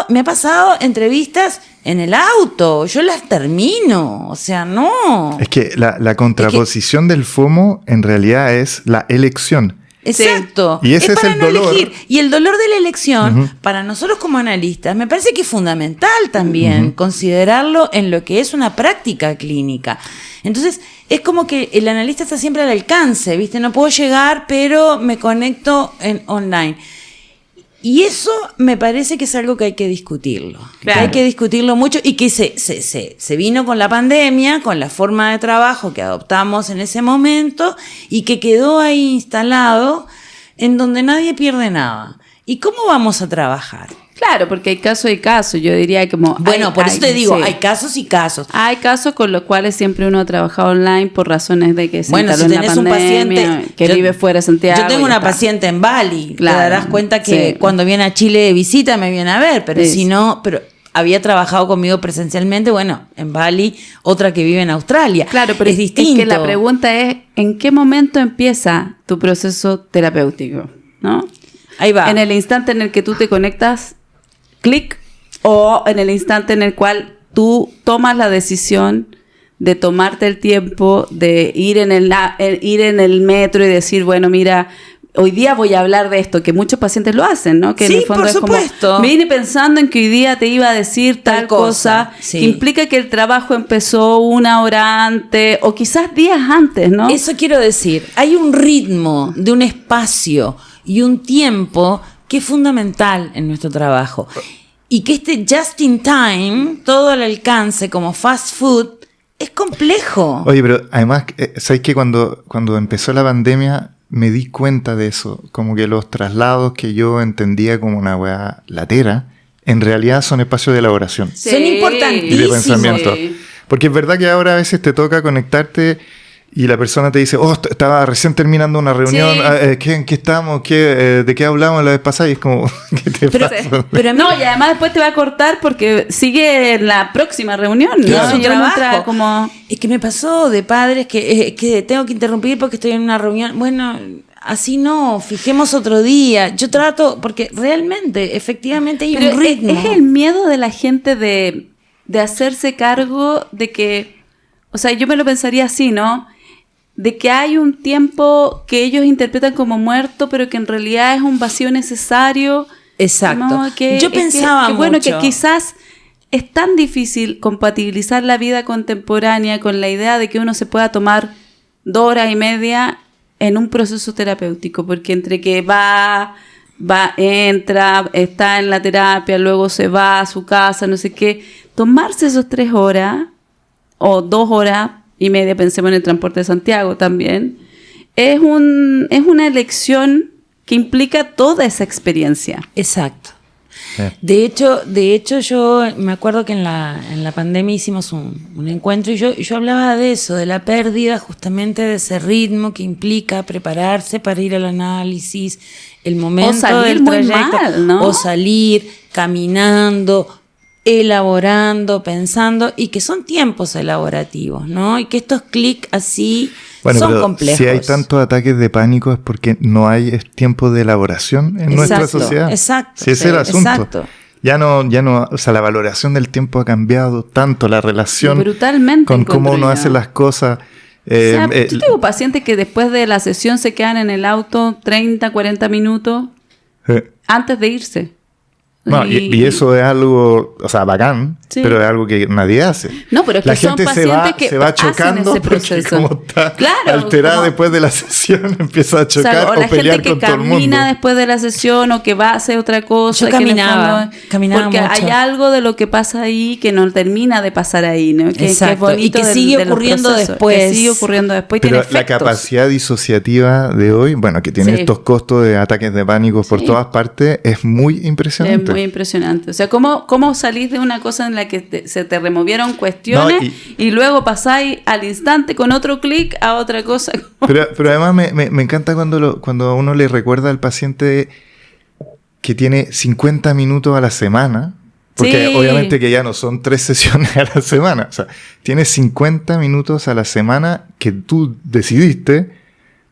Me ha pasado entrevistas en el auto, yo las termino, o sea, no. Es que la contraposición del FOMO en realidad es la elección. Exacto. Y ese es para el dolor. elegir. Y el dolor de la elección, para nosotros como analistas, me parece que es fundamental también considerarlo en lo que es una práctica clínica. Entonces, es como que el analista está siempre al alcance, ¿viste? No puedo llegar, pero me conecto online. Y eso me parece que es algo que hay que discutirlo. Claro. Que hay que discutirlo mucho y que se vino con la pandemia, con la forma de trabajo que adoptamos en ese momento y que quedó ahí instalado en donde nadie pierde nada. ¿Y cómo vamos a trabajar? Claro, porque hay casos y casos. Yo diría como... Bueno, por eso te digo, sí. hay casos y casos. Hay casos con los cuales siempre uno ha trabajado online por razones de que se Bueno, instaló si en la tenés un pandemia, paciente que vive fuera de Santiago. Yo tengo y una está. paciente en Bali. Claro, te darás cuenta que sí. cuando viene a Chile de visita me viene a ver, pero Sí. si no, pero había trabajado conmigo presencialmente, bueno, en Bali, otra que vive en Australia. Claro, pero es distinto. Es que la pregunta es, ¿en qué momento empieza tu proceso terapéutico? ¿No? Ahí va. En el instante en el que tú te conectas, clic, o en el instante en el cual tú tomas la decisión de tomarte el tiempo de ir en el metro y decir, bueno, mira, hoy día voy a hablar de esto, que muchos pacientes lo hacen, ¿no? Que Sí, en el fondo por es supuesto. como, me vine pensando en que hoy día te iba a decir tal cosa, sí. que implica que el trabajo empezó 1 hora antes, o quizás días antes, ¿no? Eso quiero decir, hay un ritmo de un espacio y un tiempo que es fundamental en nuestro trabajo. Y que este just in time, todo al alcance como fast food, es complejo. Oye, pero además, ¿sabes que cuando empezó la pandemia me di cuenta de eso? Como que los traslados que yo entendía como una weá latera, en realidad son espacios de elaboración Sí. Son importantísimos. y de pensamiento. Sí. Porque es verdad que ahora a veces te toca conectarte y la persona te dice, oh, estaba recién terminando una reunión, Sí. ¿en qué estamos? ¿De qué hablamos la vez pasada? Y es como, ¿qué te Pero- pasa? pero a mí- No, y además después te va a cortar porque sigue en la próxima reunión, ¿no? Claro. Es un Y uno entra trabajo. como... Es que me pasó de padres que tengo que interrumpir porque estoy en una reunión. Bueno, así no, fijemos otro día. Yo trato, porque realmente, efectivamente hay Pero un ritmo. es el miedo de la gente de hacerse cargo de que, o sea, yo me lo pensaría así, ¿no? De que hay un tiempo que ellos interpretan como muerto, pero que en realidad es un vacío necesario. Exacto. ¿no? Yo pensaba bueno, que mucho. quizás es tan difícil compatibilizar la vida contemporánea con la idea de que uno se pueda tomar 2 horas y media en un proceso terapéutico, porque entre que entra, está en la terapia, luego se va a su casa, no sé qué, tomarse esos 3 horas o 2 horas y media, pensemos en el transporte de Santiago también, es una elección que implica toda esa experiencia. Exacto. De hecho yo me acuerdo que en la pandemia hicimos un encuentro y yo hablaba de eso, de la pérdida justamente de ese ritmo que implica prepararse para ir al análisis, el momento del trayecto, mal, ¿no? o salir caminando, elaborando, pensando, y que son tiempos elaborativos, ¿no? Y que estos clics así son complejos. Si hay tantos ataques de pánico es porque no hay tiempo de elaboración en nuestra sociedad. Exacto. Si ese es el asunto. Exacto. Ya no, o sea, la valoración del tiempo ha cambiado tanto, la relación brutalmente con cómo uno hace las cosas. Yo tengo pacientes que después de la sesión se quedan en el auto 30, 40 minutos antes de irse. No, y eso es algo, o sea, bacán, sí, pero es algo que nadie hace. No, pero es la que son gente pacientes que se va chocando hacen ese proceso. Porque como está claro, alterada como, después de la sesión, empieza a chocar o la pelear gente con que todo el mundo. camina después de la sesión o que va a hacer otra cosa. Yo caminaba porque mucho. hay algo de lo que pasa ahí que no termina de pasar ahí, ¿no? Que es bonito y que sigue ocurriendo después. Que sigue ocurriendo después. Pero tiene la efectos. capacidad disociativa de hoy, bueno, que tiene estos costos de ataques de pánico por todas partes, es muy impresionante. Es muy impresionante. O sea, ¿cómo salís de una cosa en la que se te removieron cuestiones y luego pasáis al instante con otro clic a otra cosa? Pero además me encanta cuando a uno le recuerda al paciente que tiene 50 minutos a la semana, porque obviamente que ya no son 3 sesiones a la semana, o sea, tienes 50 minutos a la semana que tú decidiste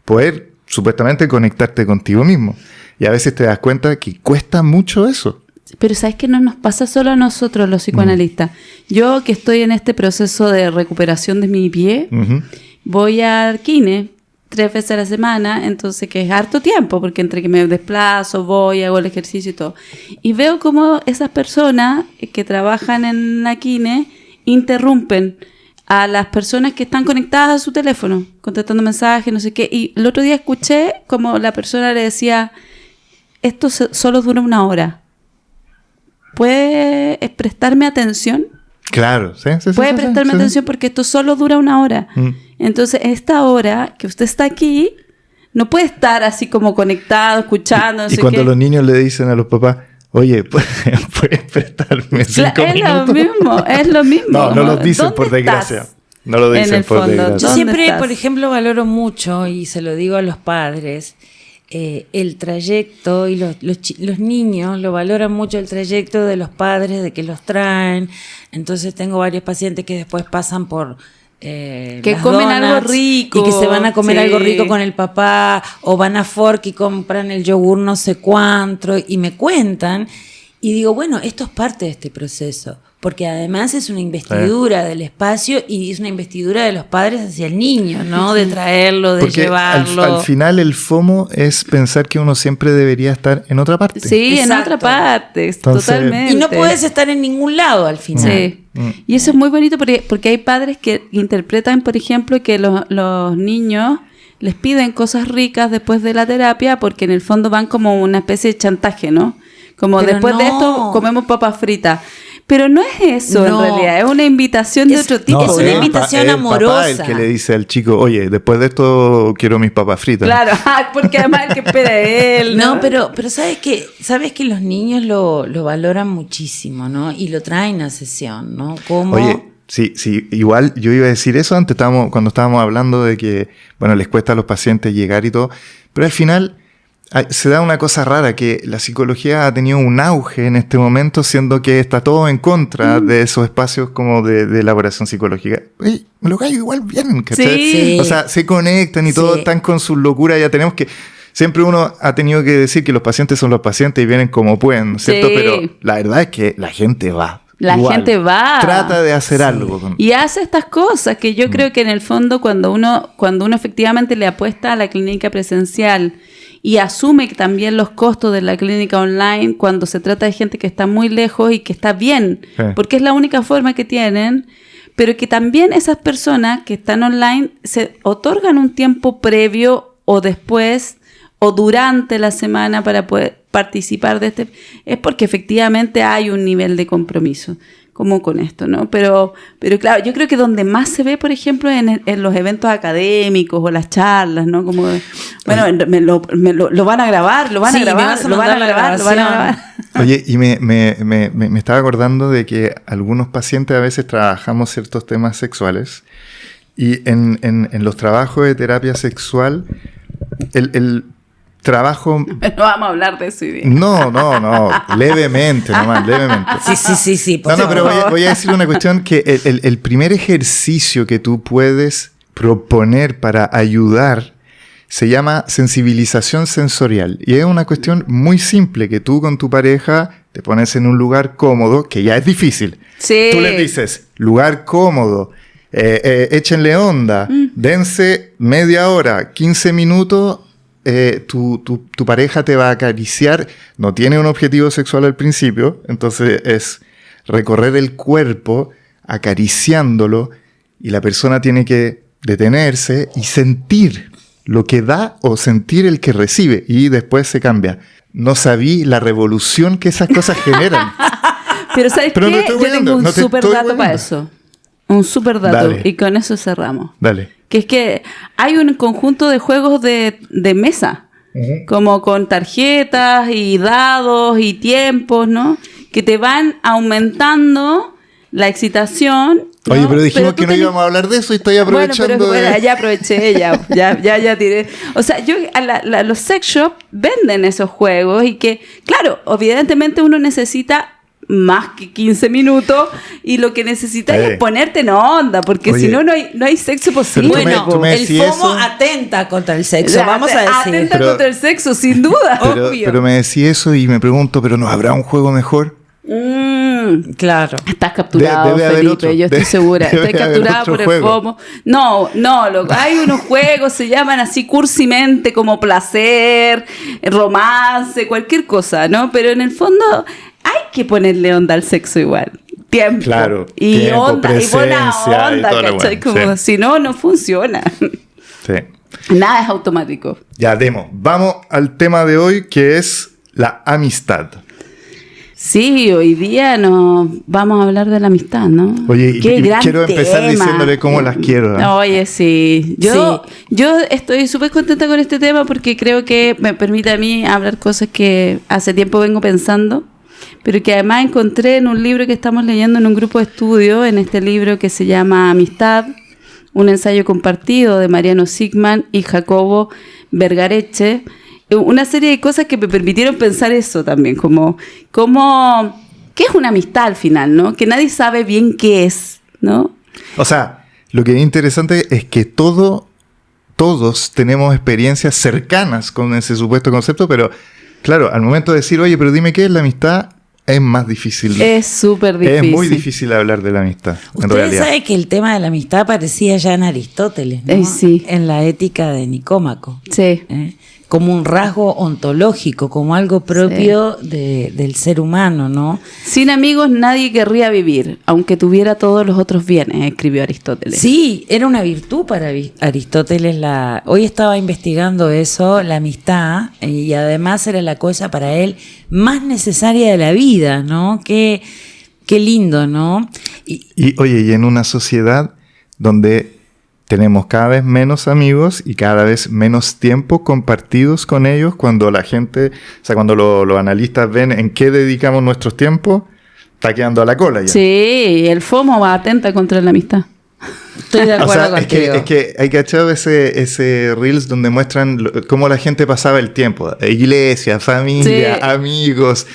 poder supuestamente conectarte contigo mismo. Y a veces te das cuenta que cuesta mucho eso. Pero ¿sabes qué? No nos pasa solo a nosotros los psicoanalistas. Yo que estoy en este proceso de recuperación de mi pie, voy al kine 3 veces a la semana, entonces que es harto tiempo, porque entre que me desplazo, voy, hago el ejercicio y todo. Y veo cómo esas personas que trabajan en la kine interrumpen a las personas que están conectadas a su teléfono, contestando mensajes, no sé qué. Y el otro día escuché como la persona le decía, esto solo dura 1 hora. ¿Puede prestarme atención? Claro, sí. Puede prestarme atención porque esto solo dura 1 hora. Entonces, esta hora que usted está aquí, no puede estar así como conectado, escuchando, no sé qué. Y cuando los niños le dicen a los papás, oye, ¿puedes prestarme 5 minutos? Es lo mismo. No lo dicen por desgracia. No lo dicen por desgracia. Yo siempre, por ejemplo, valoro mucho, y se lo digo a los padres, el trayecto, y los niños lo valoran mucho, el trayecto de los padres, de que los traen. Entonces tengo varios pacientes que después pasan por que comen algo rico y que se van a comer algo rico con el papá, o van a Fork y compran el yogur no sé cuánto y me cuentan, y digo, bueno, esto es parte de este proceso, porque además es una investidura del espacio y es una investidura de los padres hacia el niño, ¿no? De traerlo, de porque llevarlo. Al final el FOMO es pensar que uno siempre debería estar en otra parte. Sí, Exacto. en otra parte, Entonces, totalmente. Y no puedes estar en ningún lado al final. Sí. Y eso es muy bonito porque hay padres que interpretan, por ejemplo, que los niños les piden cosas ricas después de la terapia porque en el fondo van como una especie de chantaje, ¿no? Como Pero después de esto comemos papas fritas. Pero no es eso en realidad, es una invitación de otro tipo. Es una invitación amorosa. El papá el que le dice al chico, oye, después de esto quiero mis papas fritas. Claro, porque además el que espera es él. No, pero sabes que los niños lo valoran muchísimo, ¿no? Y lo traen a sesión, ¿no? Como Oye, sí, igual yo iba a decir eso antes, cuando estábamos hablando de que, bueno, les cuesta a los pacientes llegar y todo, pero al final se da una cosa rara, que la psicología ha tenido un auge en este momento, siendo que está todo en contra de esos espacios como de elaboración psicológica. Oye, los gallos igual vienen, ¿cachai? Sí. O sea, se conectan y todo, están con sus locuras, ya tenemos que... Siempre uno ha tenido que decir que los pacientes son los pacientes y vienen como pueden, ¿cierto? Sí. Pero la verdad es que la gente va. La gente va. Trata de hacer algo. Y hace estas cosas que yo creo que en el fondo cuando uno efectivamente le apuesta a la clínica presencial y asume también los costos de la clínica online cuando se trata de gente que está muy lejos y que está bien, porque es la única forma que tienen, pero que también esas personas que están online se otorgan un tiempo previo o después o durante la semana para poder participar de es porque efectivamente hay un nivel de compromiso, como con esto, ¿no? Pero claro, yo creo que donde más se ve, por ejemplo, en los eventos académicos o las charlas, ¿no? Como, bueno, lo van a grabar, lo van a grabar. Oye, y me estaba acordando de que algunos pacientes a veces trabajamos ciertos temas sexuales y en los trabajos de terapia sexual, el trabajo... No vamos a hablar de eso hoy día. No, levemente nomás, levemente. Sí. No, pero voy a decir una cuestión que el primer ejercicio que tú puedes proponer para ayudar se llama sensibilización sensorial. Y es una cuestión muy simple, que tú con tu pareja te pones en un lugar cómodo, que ya es difícil. Sí. Tú les dices, lugar cómodo, échenle onda, dense media hora, 15 minutos... tu pareja te va a acariciar, no tiene un objetivo sexual al principio, entonces es recorrer el cuerpo acariciándolo y la persona tiene que detenerse y sentir lo que da o sentir el que recibe y después se cambia. No sabí la revolución que esas cosas generan. Pero ¿sabes qué? Yo tengo un súper dato para eso. Un súper dato. Dale. Y con eso cerramos. Dale. Que es que hay un conjunto de juegos de mesa, como con tarjetas y dados y tiempos, ¿no? Que te van aumentando la excitación. ¿no? Oye, pero dijimos que no íbamos a hablar de eso y estoy aprovechando. Bueno, ya aproveché, ya tiré. O sea, los sex shops venden esos juegos y que, claro, evidentemente uno necesita más que 15 minutos y lo que necesitas es ponerte en onda, porque si no, no hay sexo posible. Bueno, el FOMO atenta contra el sexo, vamos a decir. Atenta contra el sexo, sin duda. Pero me decís eso y me pregunto, ¿pero no habrá un juego mejor? Claro. Estás capturado, Felipe, yo estoy segura. Estoy capturada por el FOMO. No, hay unos juegos, se llaman así cursimente como placer, romance, cualquier cosa, ¿no? Pero en el fondo hay que ponerle onda al sexo igual. Tiempo. Claro. Y tiempo, onda, y buena onda, ¿cachai? Como si no funciona. Sí. Nada es automático. Ya, vamos al tema de hoy, que es la amistad. Sí, hoy día nos vamos a hablar de la amistad, ¿no? Oye, quiero empezar tema. Diciéndole cómo las quiero, ¿no? Oye, sí. Yo estoy súper contenta con este tema porque creo que me permite a mí hablar cosas que hace tiempo vengo pensando, pero que además encontré en un libro que estamos leyendo en un grupo de estudio, en este libro que se llama Amistad, un ensayo compartido de Mariano Sigman y Jacobo Vergareche. Una serie de cosas que me permitieron pensar eso también, como ¿qué es una amistad al final, no? Que nadie sabe bien qué es, ¿no? O sea, lo que es interesante es que todos tenemos experiencias cercanas con ese supuesto concepto, pero claro, al momento de decir, oye, pero dime qué es la amistad, es más difícil. Es súper difícil. Es muy difícil hablar de la amistad, en Ustedes realidad. saben que el tema de la amistad aparecía ya en Aristóteles, ¿no? Sí. En la Ética de Nicómaco. Sí. Como un rasgo ontológico, como algo propio del ser humano, ¿no? Sin amigos nadie querría vivir, aunque tuviera todos los otros bienes, escribió Aristóteles. Sí, era una virtud para Aristóteles. Hoy estaba investigando eso, la amistad, y además era la cosa para él más necesaria de la vida, ¿no? Qué lindo, ¿no? Y oye, y en una sociedad donde tenemos cada vez menos amigos y cada vez menos tiempo compartidos con ellos, cuando la gente, o sea, cuando los analistas ven en qué dedicamos nuestros tiempos, está quedando a la cola ya. Sí, el FOMO va atenta contra la amistad. Estoy de acuerdo contigo. Es que hay cachado ese Reels donde muestran cómo la gente pasaba el tiempo. Iglesia, familia, amigos,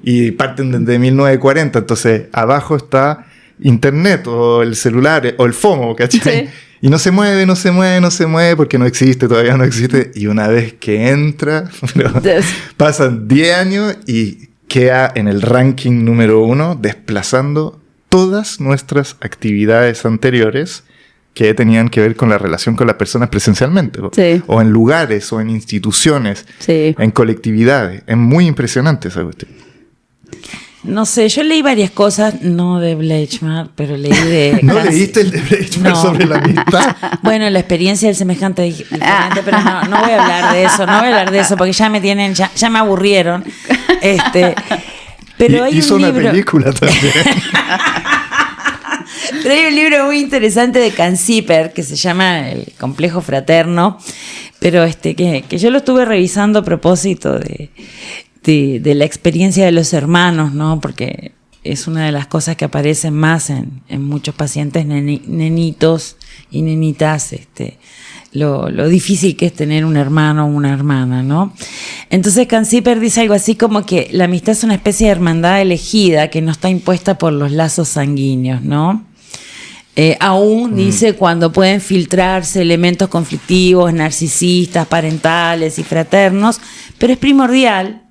y parten desde 1940. Entonces, abajo está internet o el celular o el FOMO, ¿cachai? Sí. Y no se mueve porque todavía no existe. Y una vez que entra, pasan 10 años y queda en el ranking número 1, desplazando todas nuestras actividades anteriores que tenían que ver con la relación con las personas presencialmente, Sí. o en lugares, o en instituciones, Sí. en colectividades. Es muy impresionante esa cuestión. No sé, yo leí varias cosas, no de Bleichmar, pero leí de... ¿No leíste el de Bleichmar No. sobre la amistad? Bueno, la experiencia del semejante diferente, pero no voy a hablar de eso, porque ya me tienen, ya me aburrieron. Pero hay Hizo un una libro, película también. pero hay un libro muy interesante de Canciper que se llama El complejo fraterno, pero que yo lo estuve revisando a propósito de la experiencia de los hermanos, ¿no? Porque es una de las cosas que aparecen más en muchos pacientes nenitos y nenitas, lo difícil que es tener un hermano o una hermana, ¿no? Entonces Canciper dice algo así como que la amistad es una especie de hermandad elegida que no está impuesta por los lazos sanguíneos, ¿no? Aún dice cuando pueden filtrarse elementos conflictivos, narcisistas, parentales y fraternos, pero es primordial.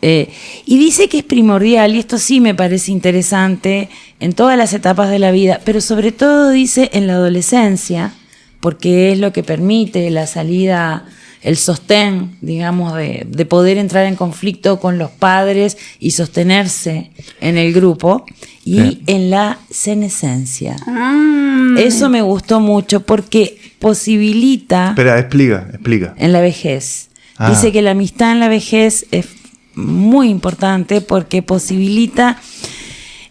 Y dice que es primordial, y esto sí me parece interesante, en todas las etapas de la vida, pero sobre todo dice en la adolescencia, porque es lo que permite la salida, el sostén, digamos, de poder entrar en conflicto con los padres y sostenerse en el grupo, y en la senescencia. Eso me gustó mucho porque posibilita... Espera, explica. En la vejez. Dice que la amistad en la vejez es muy importante porque posibilita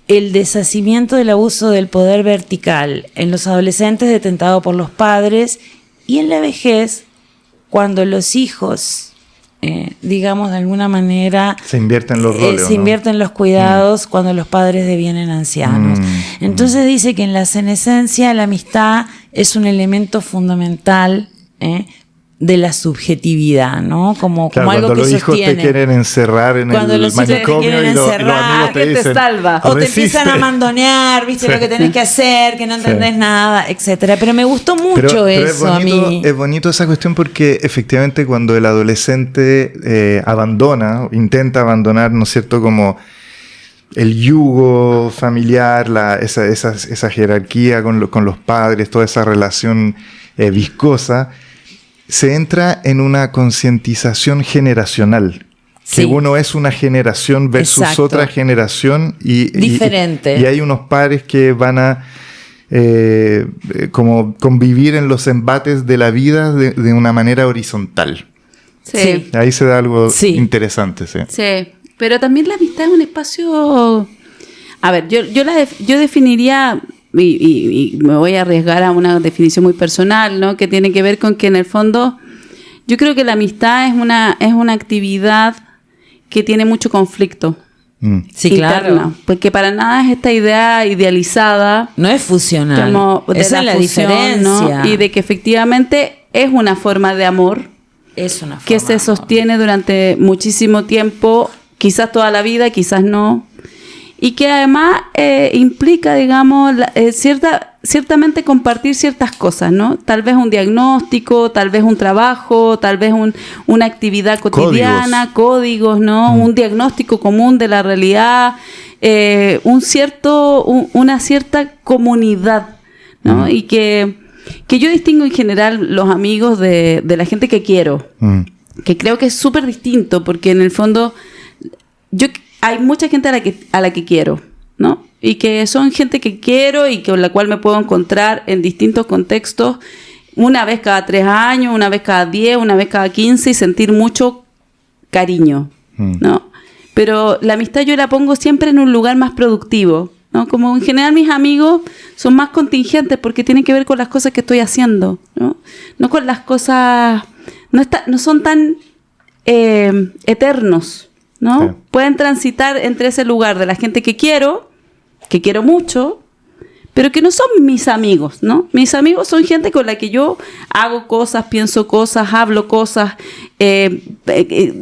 el deshacimiento del abuso del poder vertical en los adolescentes detentados por los padres, y en la vejez cuando los hijos, digamos de alguna manera, Se invierten los roles. se invierten los cuidados cuando los padres devienen ancianos. Entonces dice que en la senescencia la amistad es un elemento fundamental de la subjetividad, ¿no? Como Claro, algo cuando que los hijos sostiene. te quieren encerrar en Cuando el los hijos te manicomio quieren y los encerrar, amigos te que te dicen, salva. O te "Resiste". empiezan a mandonear, viste lo que tenés que hacer, que no entendés nada, etcétera. Pero me gustó mucho eso a mí. Es bonito esa cuestión porque efectivamente cuando el adolescente abandona, intenta abandonar, ¿no es cierto?, como el yugo familiar, esa jerarquía con los padres, toda esa relación viscosa, se entra en una concientización generacional. Sí. Que uno es una generación versus Exacto. otra generación Diferente. Y hay unos pares que van a como convivir en los embates de la vida de una manera horizontal. Sí. Ahí se da algo Sí. interesante, sí. Sí, pero también la amistad es un espacio... A ver, yo definiría, y me voy a arriesgar a una definición muy personal, ¿no? Que tiene que ver con que en el fondo yo creo que la amistad es una actividad que tiene mucho conflicto. Sí, interna, claro. porque para nada es esta idea idealizada No es funcional. como de Esa es la fusión, diferencia. ¿no? Y de que efectivamente es una forma de amor Es una que forma se de amor. sostiene durante muchísimo tiempo, quizás toda la vida, quizás no, y que además implica, digamos, ciertamente compartir ciertas cosas, ¿no? Tal vez un diagnóstico, tal vez un trabajo, tal vez una actividad cotidiana, códigos, ¿no? Un diagnóstico común de la realidad, una cierta comunidad, ¿no? Y que yo distingo en general los amigos de la gente que quiero, que creo que es súper distinto, porque en el fondo hay mucha gente a la que quiero, ¿no? Y que son gente que quiero y con la cual me puedo encontrar en distintos contextos, una vez cada 3 años, una vez cada 10, una vez cada 15, y sentir mucho cariño, ¿no? Pero la amistad yo la pongo siempre en un lugar más productivo, ¿no? Como en general mis amigos son más contingentes porque tienen que ver con las cosas que estoy haciendo, ¿no? No con las cosas... No son tan eternos, ¿no? Sí. Pueden transitar entre ese lugar de la gente que quiero mucho, pero que no son mis amigos, ¿no? Mis amigos son gente con la que yo hago cosas, pienso cosas, hablo cosas,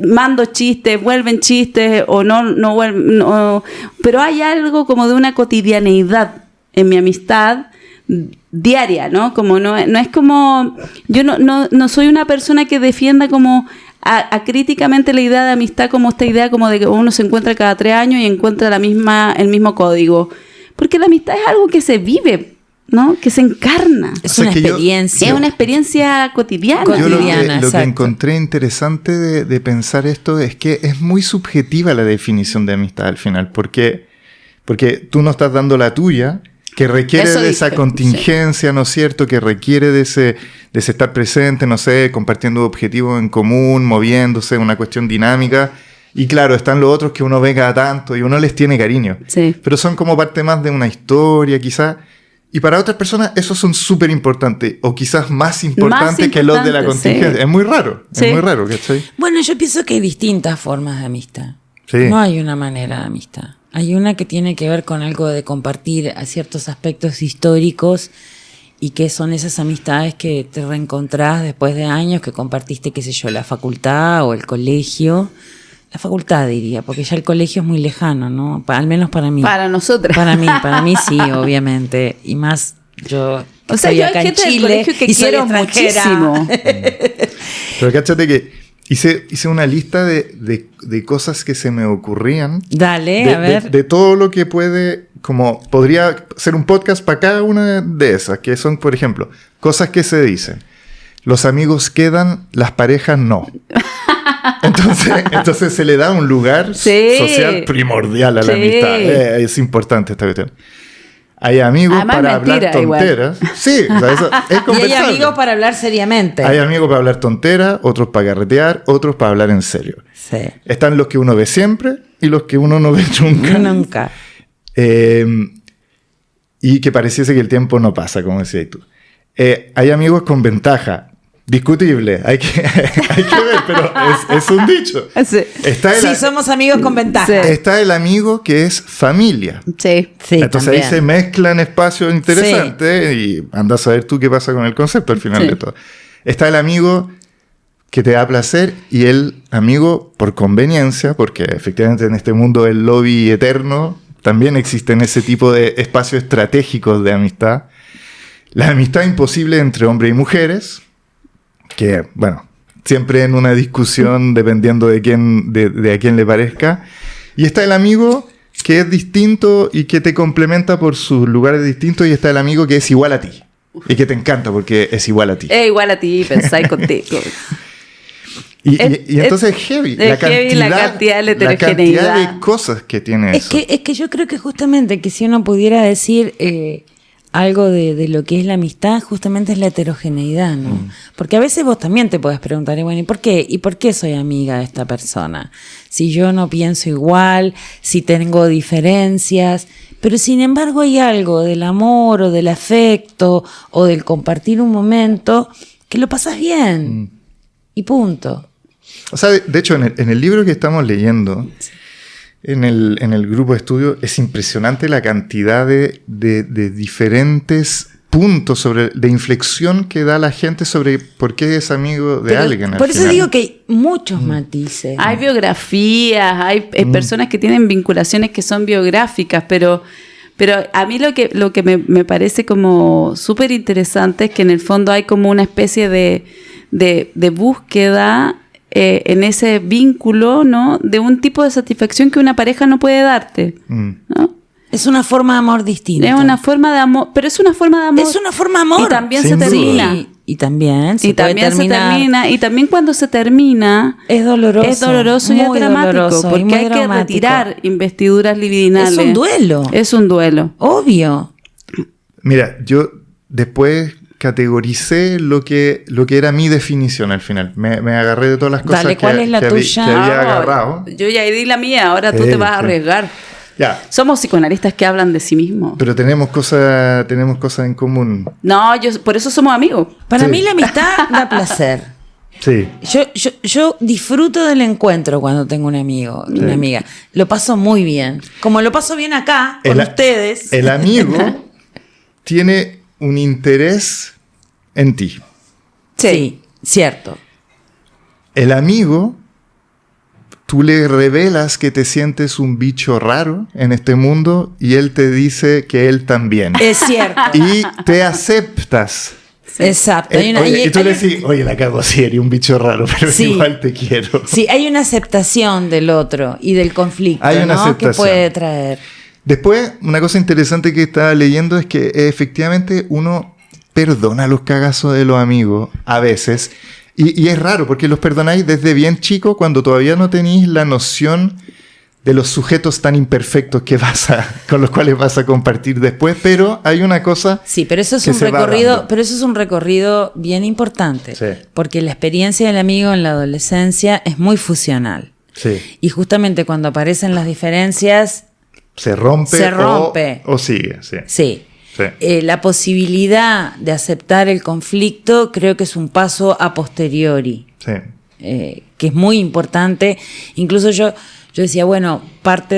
mando chistes, vuelven chistes o no vuelven, no, pero hay algo como de una cotidianeidad en mi amistad diaria, ¿no? Como no es como... Yo no soy una persona que defienda como críticamente la idea de amistad como esta idea como de que uno se encuentra cada 3 años y encuentra el mismo código. Porque la amistad es algo que se vive, ¿no? Que se encarna. Es O sea, una que yo- experiencia. Es una experiencia cotidiana. Yo lo Cotidiana, que exacto. encontré interesante de pensar esto es que es muy subjetiva la definición de amistad al final, porque tú no estás dando la tuya, que requiere Eso de esa dije, contingencia, ¿no es cierto? Que requiere de ese estar presente, no sé, compartiendo objetivos en común, moviéndose, una cuestión dinámica. Y claro, están los otros que uno ve cada tanto y uno les tiene cariño. Sí. Pero son como parte más de una historia, quizás. Y para otras personas esos son súper importantes, o quizás más importantes que los de la importantes, contingencia. sí. Es muy raro, Sí. es muy raro, ¿cachai? Bueno, yo pienso que hay distintas formas de amistad. Sí. No hay una manera de amistad. Hay una que tiene que ver con algo de compartir a ciertos aspectos históricos y que son esas amistades que te reencontrás después de años que compartiste, qué sé yo, la facultad o el colegio. La facultad diría, porque ya el colegio es muy lejano, ¿no? Al menos para mí. Para nosotras. Para mí sí, obviamente. Y más yo O sea, soy yo hay acá en gente del Chile colegio que y soy quiero extranjera. muchísimo. Pero cáchate que hice una lista de cosas que se me ocurrían. Dale, a ver. De todo lo que podría ser un podcast para cada una de esas, que son, por ejemplo, cosas que se dicen. Los amigos quedan, las parejas no. Entonces se le da un lugar Sí. social primordial a la Sí. amistad. Es importante esta cuestión. Hay amigos Además, para mentira, hablar tonteras. Sí, o sea, eso es Y hay conversable. amigos para hablar seriamente. Hay amigos para hablar tonteras, otros para carretear, otros para hablar en serio. Sí. Están los que uno ve siempre y los que uno no ve nunca. Nunca. Y que pareciese que el tiempo no pasa, como decías tú. Hay amigos con ventaja. Discutible, hay que ver, pero es un dicho. Sí. Sí, somos amigos con ventaja. Sí. Está el amigo que es familia. Sí. Sí, Entonces también. ahí se mezclan espacios interesantes y andas a ver tú qué pasa con el concepto al final Sí. de todo. Está el amigo que te da placer y el amigo por conveniencia, porque efectivamente en este mundo del lobby eterno también existen ese tipo de espacios estratégicos de amistad. La amistad imposible entre hombres y mujeres, que, bueno, siempre en una discusión dependiendo de a quién le parezca. Y está el amigo que es distinto y que te complementa por sus lugares distintos, y está el amigo que es igual a ti y que te encanta porque es igual a ti. Es igual a ti, pensáis contigo. Y entonces es heavy. es heavy la cantidad de la heterogeneidad. cantidad de cosas que tiene eso. Es que yo creo que justamente que si uno pudiera decir algo de lo que es la amistad, justamente es la heterogeneidad, ¿no? Porque a veces vos también te podés preguntar, y bueno, ¿y por qué? ¿Y por qué soy amiga de esta persona? Si yo no pienso igual, si tengo diferencias, pero sin embargo hay algo del amor o del afecto o del compartir un momento que lo pasas bien. Y punto. O sea, de hecho, en el libro que estamos leyendo, en el grupo de estudio, es impresionante la cantidad de diferentes puntos de inflexión que da la gente sobre por qué es amigo de Pero alguien. al por eso final. digo que hay muchos matices. Hay biografías, hay personas que tienen vinculaciones que son biográficas, pero a mí lo que me parece como súper interesante es que en el fondo hay como una especie de búsqueda en ese vínculo, ¿no? De un tipo de satisfacción que una pareja no puede darte, ¿no? Es una forma de amor distinta. Es una forma de amor, pero es una forma de amor. Es una forma de amor. Y también Sin se duda. termina. Sí, y también se Y puede también se terminar. termina. Y también cuando se termina, Es doloroso. es doloroso y es muy dramático. doloroso y Porque muy hay que dramático. retirar investiduras libidinales. Es un duelo. Es un duelo. Obvio. Mira, yo después categoricé lo que era mi definición al final. Me agarré de todas las cosas Dale, ¿cuál es la que tuya? había agarrado. Yo ya di la mía, ahora tú te vas a arriesgar. Ya, Somos psicoanalistas que hablan de sí mismos. pero tenemos cosas en común. No, por eso somos amigos. Para Sí. mí la amistad da placer. Sí. Yo disfruto del encuentro cuando tengo un amigo, una amiga. Lo paso muy bien. Como lo paso bien acá, con ustedes. El amigo tiene un interés en ti. Sí, cierto. El amigo, tú le revelas que te sientes un bicho raro en este mundo y él te dice que él también. Es cierto. Y te aceptas. Exacto. Hay una- Oye, y tú hay- le decís, oye, la cago así, eres un bicho raro, pero Sí. igual te quiero. Sí, hay una aceptación del otro y del conflicto, Hay una ¿no? aceptación. Que puede traer. Después, una cosa interesante que estaba leyendo es que efectivamente uno perdona los cagazos de los amigos a veces. Y es raro porque los perdonáis desde bien chico cuando todavía no tenéis la noción de los sujetos tan imperfectos con los cuales vas a compartir después, pero hay una cosa. Sí, pero eso es que un se va recorrido, dando. pero eso es un recorrido bien importante, Sí. porque la experiencia del amigo en la adolescencia es muy fusional. Sí. Y justamente cuando aparecen las diferencias, Se rompe, Se rompe. O sigue. Sí. sí. Sí. La posibilidad de aceptar el conflicto creo que es un paso a posteriori. Sí. Que es muy importante. Incluso yo decía, bueno, parte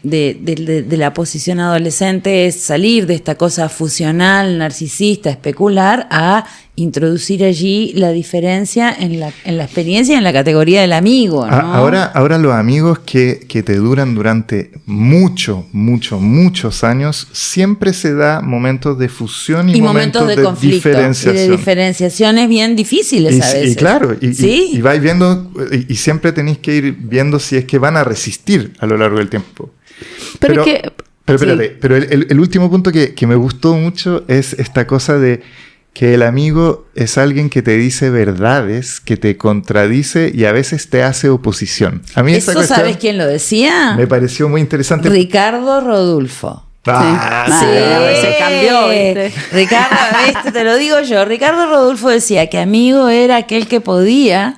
de la posición adolescente es salir de esta cosa fusional, narcisista, especular, a introducir allí la diferencia en la experiencia y en la categoría del amigo, ¿no? Ahora los amigos que te duran durante muchos años, siempre se da momentos de fusión y momentos de conflicto diferenciación. y de diferenciaciones bien difíciles a veces. Y claro, ¿Sí? y vais viendo, y siempre tenéis que ir viendo si es que van a resistir a lo largo del tiempo. Pero espérate, sí. pero el último punto que me gustó mucho es esta cosa de que el amigo es alguien que te dice verdades, que te contradice y a veces te hace oposición. A mí esa ¿Eso cuestión sabes quién lo decía? me pareció muy interesante. Ricardo Rodulfo. Ah, Sí. sí. Se cambió, ¿viste? Ricardo, ¿viste? Te lo digo yo. Ricardo Rodulfo decía que amigo era aquel que podía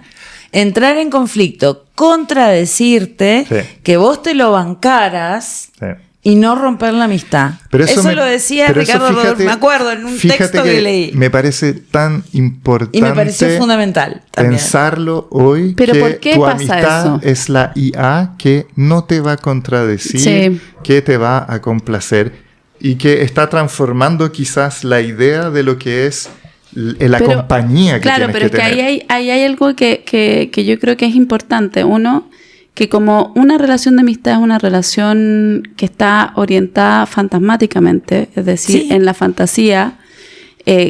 entrar en conflicto, contradecirte, Sí. que vos te lo bancaras Sí. y no romper la amistad. Pero eso lo decía pero eso, Ricardo fíjate, Rodulfo, me acuerdo, en un fíjate texto que leí. Me parece tan importante Y me pareció fundamental también. pensarlo hoy. Pero que ¿por qué tu pasa amistad eso? es la IA que no te va a contradecir, Sí. que te va a complacer y que está transformando quizás la idea de lo que es la Pero, compañía que claro, tienes pero que es que tener. ahí hay algo que yo creo que es importante. Uno, que como una relación de amistad es una relación que está orientada fantasmáticamente, es decir, Sí. en la fantasía,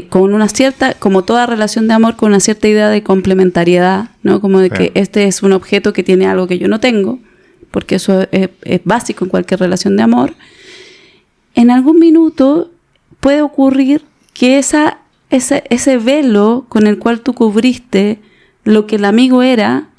con una cierta, como toda relación de amor, con una cierta idea de complementariedad, ¿no? Como de Sí. que este es un objeto que tiene algo que yo no tengo, porque eso es básico en cualquier relación de amor. En algún minuto puede ocurrir que ese velo con el cual tú cubriste lo que el amigo era,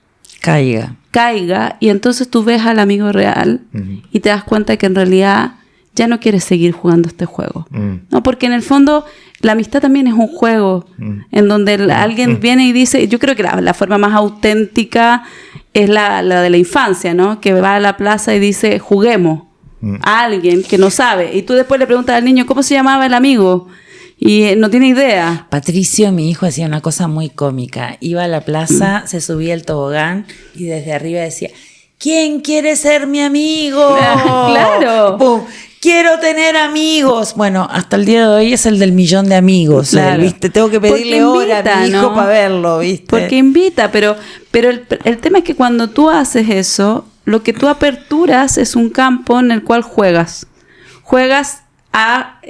caiga, y entonces tú ves al amigo real Ujú. y te das cuenta que en realidad ya no quieres seguir jugando este juego. Mm. ¿No? Porque en el fondo la amistad también es un juego en donde alguien viene y dice, yo creo que la forma más auténtica es la de la infancia, ¿no? Que va a la plaza y dice, juguemos. A alguien que no sabe. Y tú después le preguntas al niño, ¿cómo se llamaba el amigo? Y no tiene idea. Patricio, mi hijo, hacía una cosa muy cómica. Iba a la plaza, se subía al tobogán y desde arriba decía, ¿quién quiere ser mi amigo? Claro. ¡Pum! Quiero tener amigos. Bueno, hasta el día de hoy es el del 1.000.000 de amigos. Claro. ¿Viste? Tengo que pedirle Porque hora a mi invita, hijo ¿no? para verlo, ¿viste? Porque invita, pero el tema es que cuando tú haces eso, lo que tú aperturas es un campo en el cual juegas. Juegas a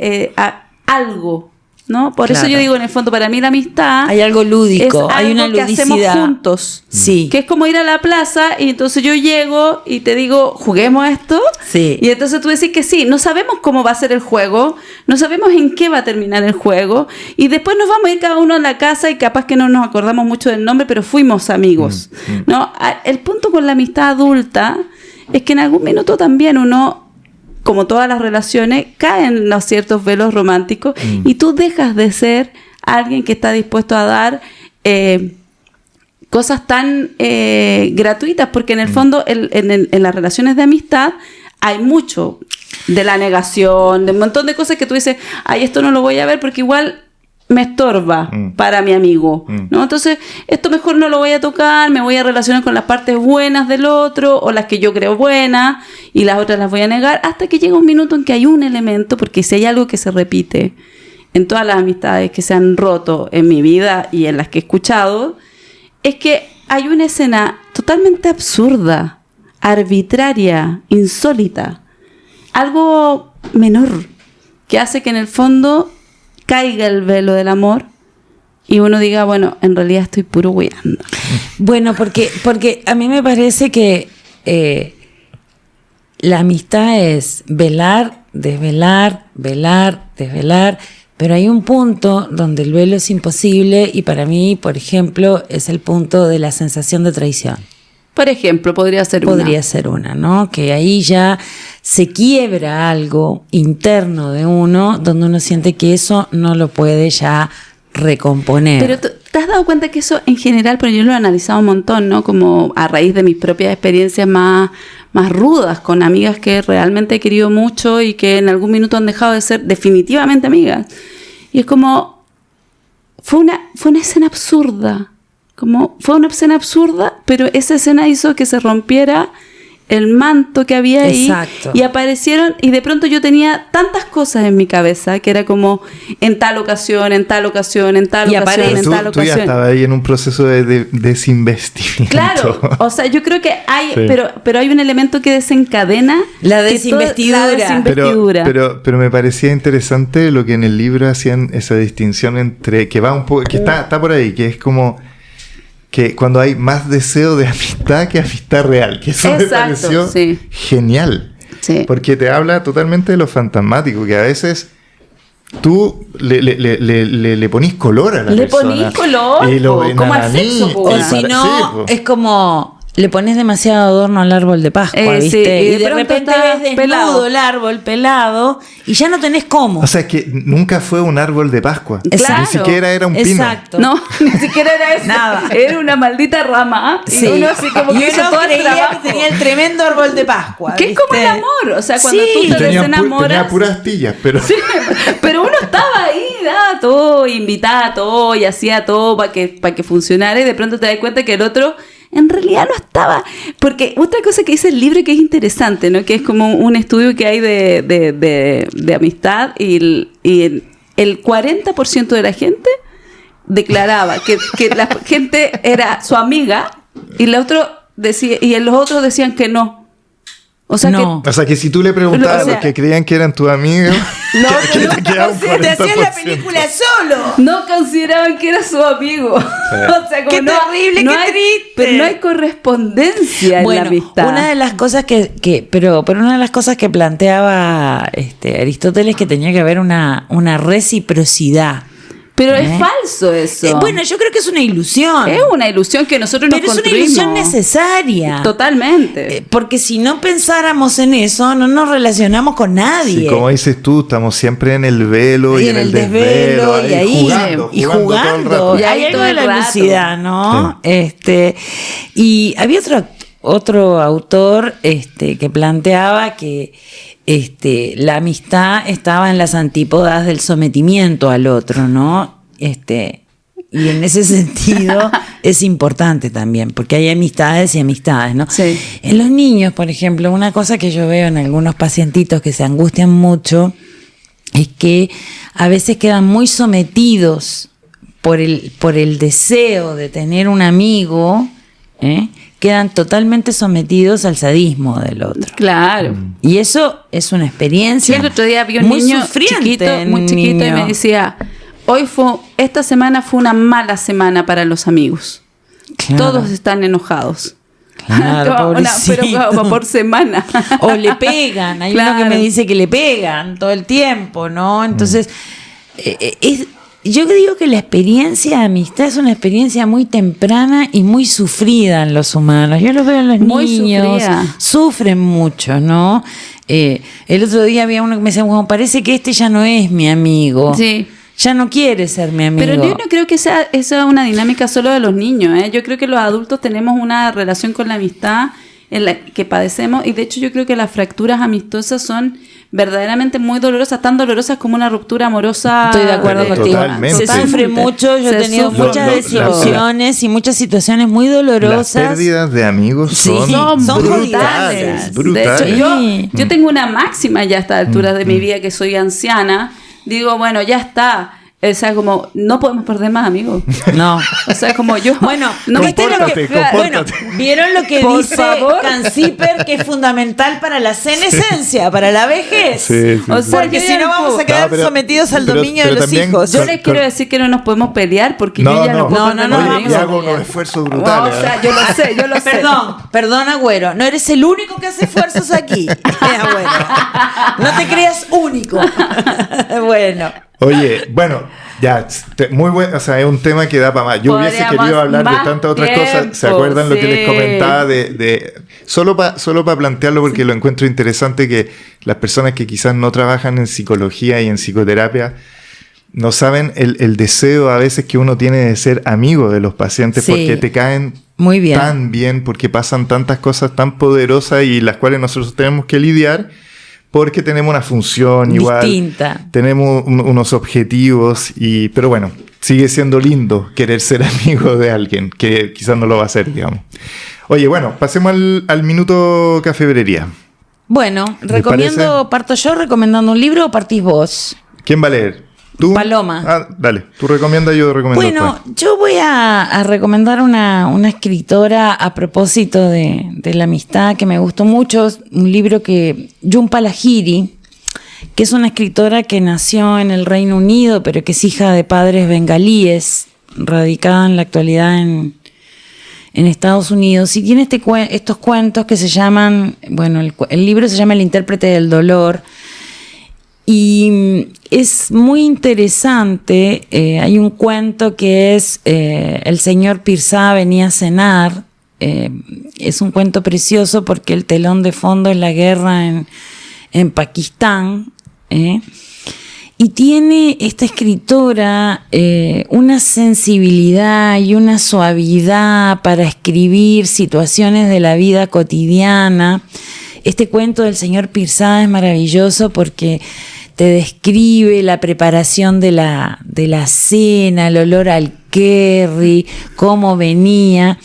algo, ¿no? Por eso Claro. yo digo, en el fondo, para mí la amistad Hay algo lúdico, es hay una algo que hacemos ludicidad. juntos. Sí. Que es como ir a la plaza y entonces yo llego y te digo, ¿juguemos a esto? Sí. Y entonces tú decís que sí. No sabemos cómo va a ser el juego, no sabemos en qué va a terminar el juego y después nos vamos a ir cada uno a la casa y capaz que no nos acordamos mucho del nombre, pero fuimos amigos, ¿no? El punto con la amistad adulta es que en algún minuto también uno, como todas las relaciones, caen los ciertos velos románticos y tú dejas de ser alguien que está dispuesto a dar cosas tan gratuitas, porque en el fondo en las relaciones de amistad hay mucho de la negación, de un montón de cosas que tú dices, ay, esto no lo voy a ver porque igual me estorba para mi amigo, ¿no? Entonces, esto mejor no lo voy a tocar, me voy a relacionar con las partes buenas del otro o las que yo creo buenas y las otras las voy a negar hasta que llega un minuto en que hay un elemento, porque si hay algo que se repite en todas las amistades que se han roto en mi vida y en las que he escuchado, es que hay una escena totalmente absurda, arbitraria, insólita, algo menor, que hace que en el fondo caiga el velo del amor y uno diga, bueno, en realidad estoy puro hueando. Bueno, porque a mí me parece que la amistad es velar, desvelar, velar, desvelar, pero hay un punto donde el velo es imposible y para mí, por ejemplo, es el punto de la sensación de traición. Por ejemplo, podría ser una, ¿no? Que ahí ya se quiebra algo interno de uno donde uno siente que eso no lo puede ya recomponer. Pero ¿te has dado cuenta que eso en general, pero yo lo he analizado un montón, ¿no? Como a raíz de mis propias experiencias más rudas con amigas que realmente he querido mucho y que en algún minuto han dejado de ser definitivamente amigas. Y es como, fue una escena absurda. Fue una escena absurda, pero esa escena hizo que se rompiera el manto que había ahí. Exacto. Y aparecieron, y de pronto yo tenía tantas cosas en mi cabeza que era como en tal ocasión, en tal ocasión, en tal Y ocasión, en tal Tú ya ocasión. estabas ahí en un proceso de desinvestimiento. Claro, o sea, yo creo que hay, Sí. pero hay un elemento que desencadena La que desinvestidura. la desinvestidura. Pero me parecía interesante lo que en el libro hacían esa distinción entre que va un poco, que está por ahí, que es como que cuando hay más deseo de amistad que amistad real, que eso me Exacto, pareció sí. genial. Sí. Porque te habla totalmente de lo fantasmático, que a veces tú le ponís color a la Le persona. ponís color, Y lo como al sexo, po. O y si para- no, sí, po. es como le pones demasiado adorno al árbol de Pascua, Sí, ¿viste? y Y de de pronto repente está ves desnudo pelado. el árbol pelado y ya no tenés cómo. O sea, es que nunca fue un árbol de Pascua. Claro. Ni siquiera era un pino. Exacto. No, ni siquiera era eso. Nada. Era una maldita rama. Sí. Y uno así como Y que hizo uno todo el creía trabajo. que tenía el tremendo árbol de Pascua. Que es como el ¿viste? amor. O sea, cuando Sí. tú te Tenía desenamoras. puras astillas, pero... Sí, pero uno estaba ahí, daba todo, invitaba todo y hacía todo para que funcionara y de pronto te das cuenta que el otro en realidad no estaba. Porque otra cosa que dice el libro que es interesante, ¿no? Que es como un estudio que hay de amistad y el 40% de la gente declaraba que la gente era su amiga y la otro decía, y los otros decían que no. O sea No. O sea, que si tú le preguntabas O sea, a los que creían que eran tus amigos, que te quedaba un 40%. solo. no consideraban que era su amigo. O sea, como Qué terrible, qué hay, triste. Pero no hay correspondencia en la amistad. Una de las cosas pero una de las cosas que planteaba Aristóteles que tenía que haber una reciprocidad. Pero es falso eso. Bueno, yo creo que es una ilusión. es una ilusión que nosotros pero nos es una construimos. ilusión necesaria. Totalmente. Porque si no pensáramos en eso, no nos relacionamos con nadie. Sí, como dices tú, estamos siempre en el velo y en el desvelo. y ahí jugando y todo el jugando. rato. Y ahí Hay algo todo de el la rato. lucidez, ¿no? Y había otro autor que planteaba que la amistad estaba en las antípodas del sometimiento al otro, ¿no? Y en ese sentido es importante también, porque hay amistades y amistades, ¿no? Sí. En los niños, por ejemplo, una cosa que yo veo en algunos pacientitos que se angustian mucho es que a veces quedan muy sometidos por el deseo de tener un amigo, quedan totalmente sometidos al sadismo del otro. Claro. Y eso es una Sí, experiencia el otro día vi un muy niño sufriente, muy chiquito y niño. me decía, esta semana fue una mala semana para los amigos. Claro. Todos están enojados. Claro, Como pobrecito. pero como por semana. O le pegan, hay uno que Claro. me dice que le pegan todo el tiempo, ¿no? Entonces, yo digo que la experiencia de amistad es una experiencia muy temprana y muy sufrida en los humanos. Yo lo veo en los Muy niños, sufrida. sufren mucho, ¿no? El otro día había uno que me decía, bueno, parece que ya no es mi amigo. Sí. Ya no quiere ser mi amigo. Pero yo no creo que esa una dinámica solo de los niños, ¿eh? Yo creo que los adultos tenemos una relación con la amistad en la que padecemos y de hecho yo creo que las fracturas amistosas son verdaderamente muy dolorosas, tan dolorosas como una ruptura amorosa. Estoy de acuerdo contigo. Totalmente. Se sufre mucho, yo he Se tenido sufre muchas mucho. desilusiones y muchas situaciones muy Las dolorosas. pérdidas de amigos Sí, son son brutales. brutales. brutales. De hecho, Sí. yo tengo una máxima ya a esta altura de mi vida que soy anciana. Digo, bueno, ya está. O sea, como, no podemos perder más, amigos. No. O sea, como yo... Bueno, no me ¿viste lo que, compórtate. bueno, ¿vieron lo que Por dice favor. Canziper, que es fundamental para la senescencia, para la vejez? Sí, sí, O sí. sea, Porque yo si ya no vamos a quedar No, pero- sometidos al pero- dominio pero de los también- hijos. Yo Con- les quiero decir que no nos podemos pelear porque yo ya no puedo no, perder no, más, no, y amigos. hago unos esfuerzos No, brutales. o sea, yo lo sé. Perdón, Agüero, no eres el único que hace esfuerzos aquí. Agüero. No te creas único. Bueno. Oye, bueno, ya, muy bueno, o sea, es un tema que da para más. Yo hubiese Podríamos querido hablar de más tantas otras cosas. ¿Se tiempo, acuerdan lo que les sí. comentaba solo para plantearlo porque lo encuentro interesante que las personas que quizás no trabajan en psicología y en psicoterapia no saben el deseo a veces que uno tiene de ser amigo de los pacientes Sí. porque te caen Muy bien. tan bien, porque pasan tantas cosas tan poderosas y las cuales nosotros tenemos que lidiar porque tenemos una función igual. Distinta. Tenemos unos objetivos, pero bueno, sigue siendo lindo querer ser amigo de alguien que quizás no lo va a hacer, digamos. Oye, bueno, pasemos al minuto cafebrería. Bueno, parece? ¿parto yo recomendando un libro o partís vos? ¿Quién va a leer? ¿Tú? Paloma. Ah, dale, tú recomiendas, yo recomiendo Bueno, después. yo voy a recomendar una escritora a propósito de la amistad que me gustó mucho, un libro que Jhumpa Lahiri, que es una escritora que nació en el Reino Unido, pero que es hija de padres bengalíes, radicada en la actualidad en Estados Unidos, y tiene estos cuentos que se llaman, bueno, el libro se llama El intérprete del dolor, y es muy interesante. Hay un cuento que es el señor Pirzá venía a cenar. Es un cuento precioso porque el telón de fondo es la guerra en Pakistán. Y tiene esta escritora una sensibilidad y una suavidad para escribir situaciones de la vida cotidiana. Este cuento del señor Pirzá es maravilloso porque te describe la preparación de la cena, el olor al curry, cómo venía.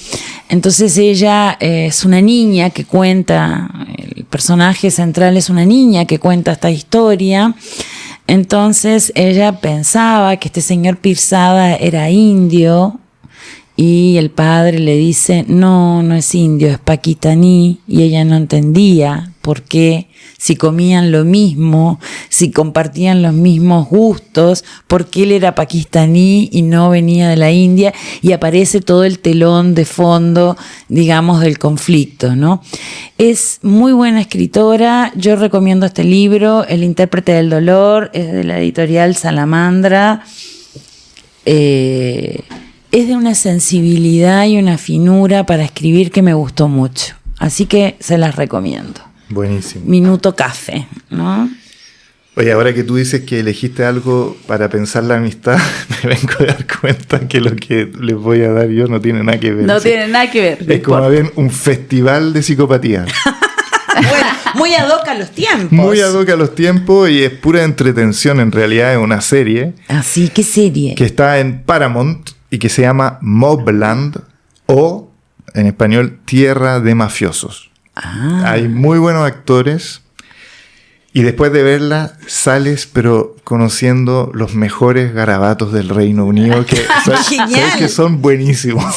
Entonces ella es una niña que cuenta, el personaje central es una niña que cuenta esta historia. Entonces ella pensaba que este señor Pirzada era indio y el padre le dice, no es indio, es paquistaní, y ella no entendía por qué, si comían lo mismo, si compartían los mismos gustos, por qué él era paquistaní y no venía de la India, y aparece todo el telón de fondo, digamos, del conflicto, ¿no? Es muy buena escritora, yo recomiendo este libro, El intérprete del dolor, es de la editorial Salamandra. Es de una sensibilidad y una finura para escribir que me gustó mucho, así que se las recomiendo. Buenísimo. Minuto café, ¿no? Oye, ahora que tú dices que elegiste algo para pensar la amistad, me vengo a dar cuenta que lo que les voy a dar yo no tiene nada que ver. No Sí. tiene nada que ver. no Es como importa. ver un festival de psicopatía. Bueno, muy ad hoc a los tiempos. Muy ad hoc a los tiempos y es pura entretención. En realidad es una serie Así, ¿qué serie? que está en Paramount y que se llama Mobland o, en español, Tierra de Mafiosos. Hay muy buenos actores y después de verla sales pero conociendo los mejores garabatos del Reino Unido que, Genial. sabes que son buenísimos.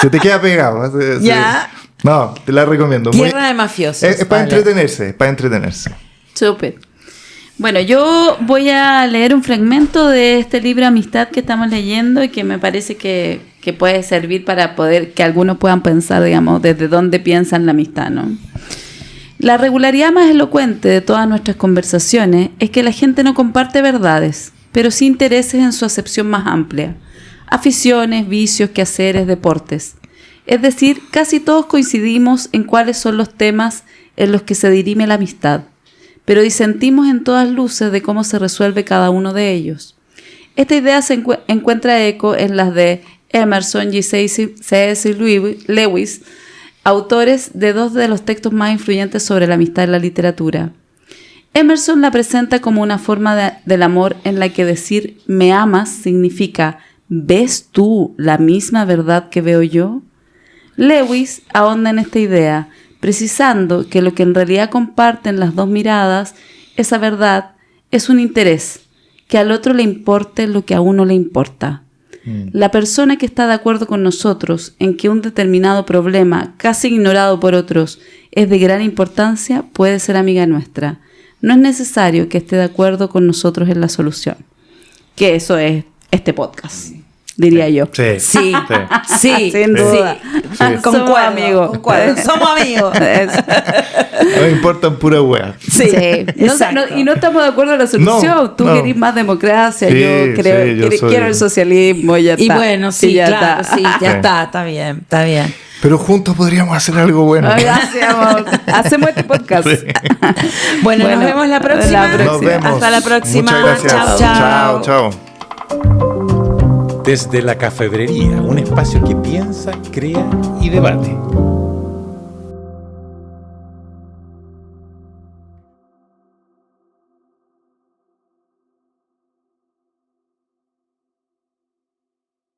Se te queda pegado. Ya. No, te la recomiendo. Tierra de mafiosos. Es para vale. entretenerse, es para entretenerse. Súper. Bueno, yo voy a leer un fragmento de este libro Amistad que estamos leyendo y que me parece que puede servir para poder que algunos puedan pensar, digamos, desde dónde piensan la amistad, ¿no? La regularidad más elocuente de todas nuestras conversaciones es que la gente no comparte verdades, pero sí intereses en su acepción más amplia. Aficiones, vicios, quehaceres, deportes. Es decir, casi todos coincidimos en cuáles son los temas en los que se dirime la amistad, pero disentimos en todas luces de cómo se resuelve cada uno de ellos. Esta idea se encuentra eco en las de Emerson y C.S. Lewis, autores de dos de los textos más influyentes sobre la amistad en la literatura. Emerson la presenta como una forma del amor en la que decir me amas significa ¿ves tú la misma verdad que veo yo? Lewis ahonda en esta idea, precisando que lo que en realidad comparten las dos miradas, esa verdad, es un interés, que al otro le importe lo que a uno le importa. La persona que está de acuerdo con nosotros en que un determinado problema, casi ignorado por otros, es de gran importancia, puede ser amiga nuestra. No es necesario que esté de acuerdo con nosotros en la solución. Que eso es este podcast, diría yo. Sí. Sí, Sí. sí, Sin duda. Sí. Concuerdo, amigos. concuerdo. Somos amigos. No me importan pura wea. Sí, exacto. Y no estamos de acuerdo en la solución. No, Tú no. querés más democracia, Sí, yo creo, sí, yo soy- quiero el socialismo, ya Y está. bueno, sí, ya claro, está. sí, ya Sí. está bien, está bien. Pero juntos podríamos hacer algo bueno. Ay, hacemos este podcast. Sí. Bueno, Bueno, nos vemos la próxima. la próxima. Nos vemos. Hasta la próxima. Muchas gracias. Chao, chao. Chao, chao. Desde la Cafebrería, un espacio que piensa, crea y debate.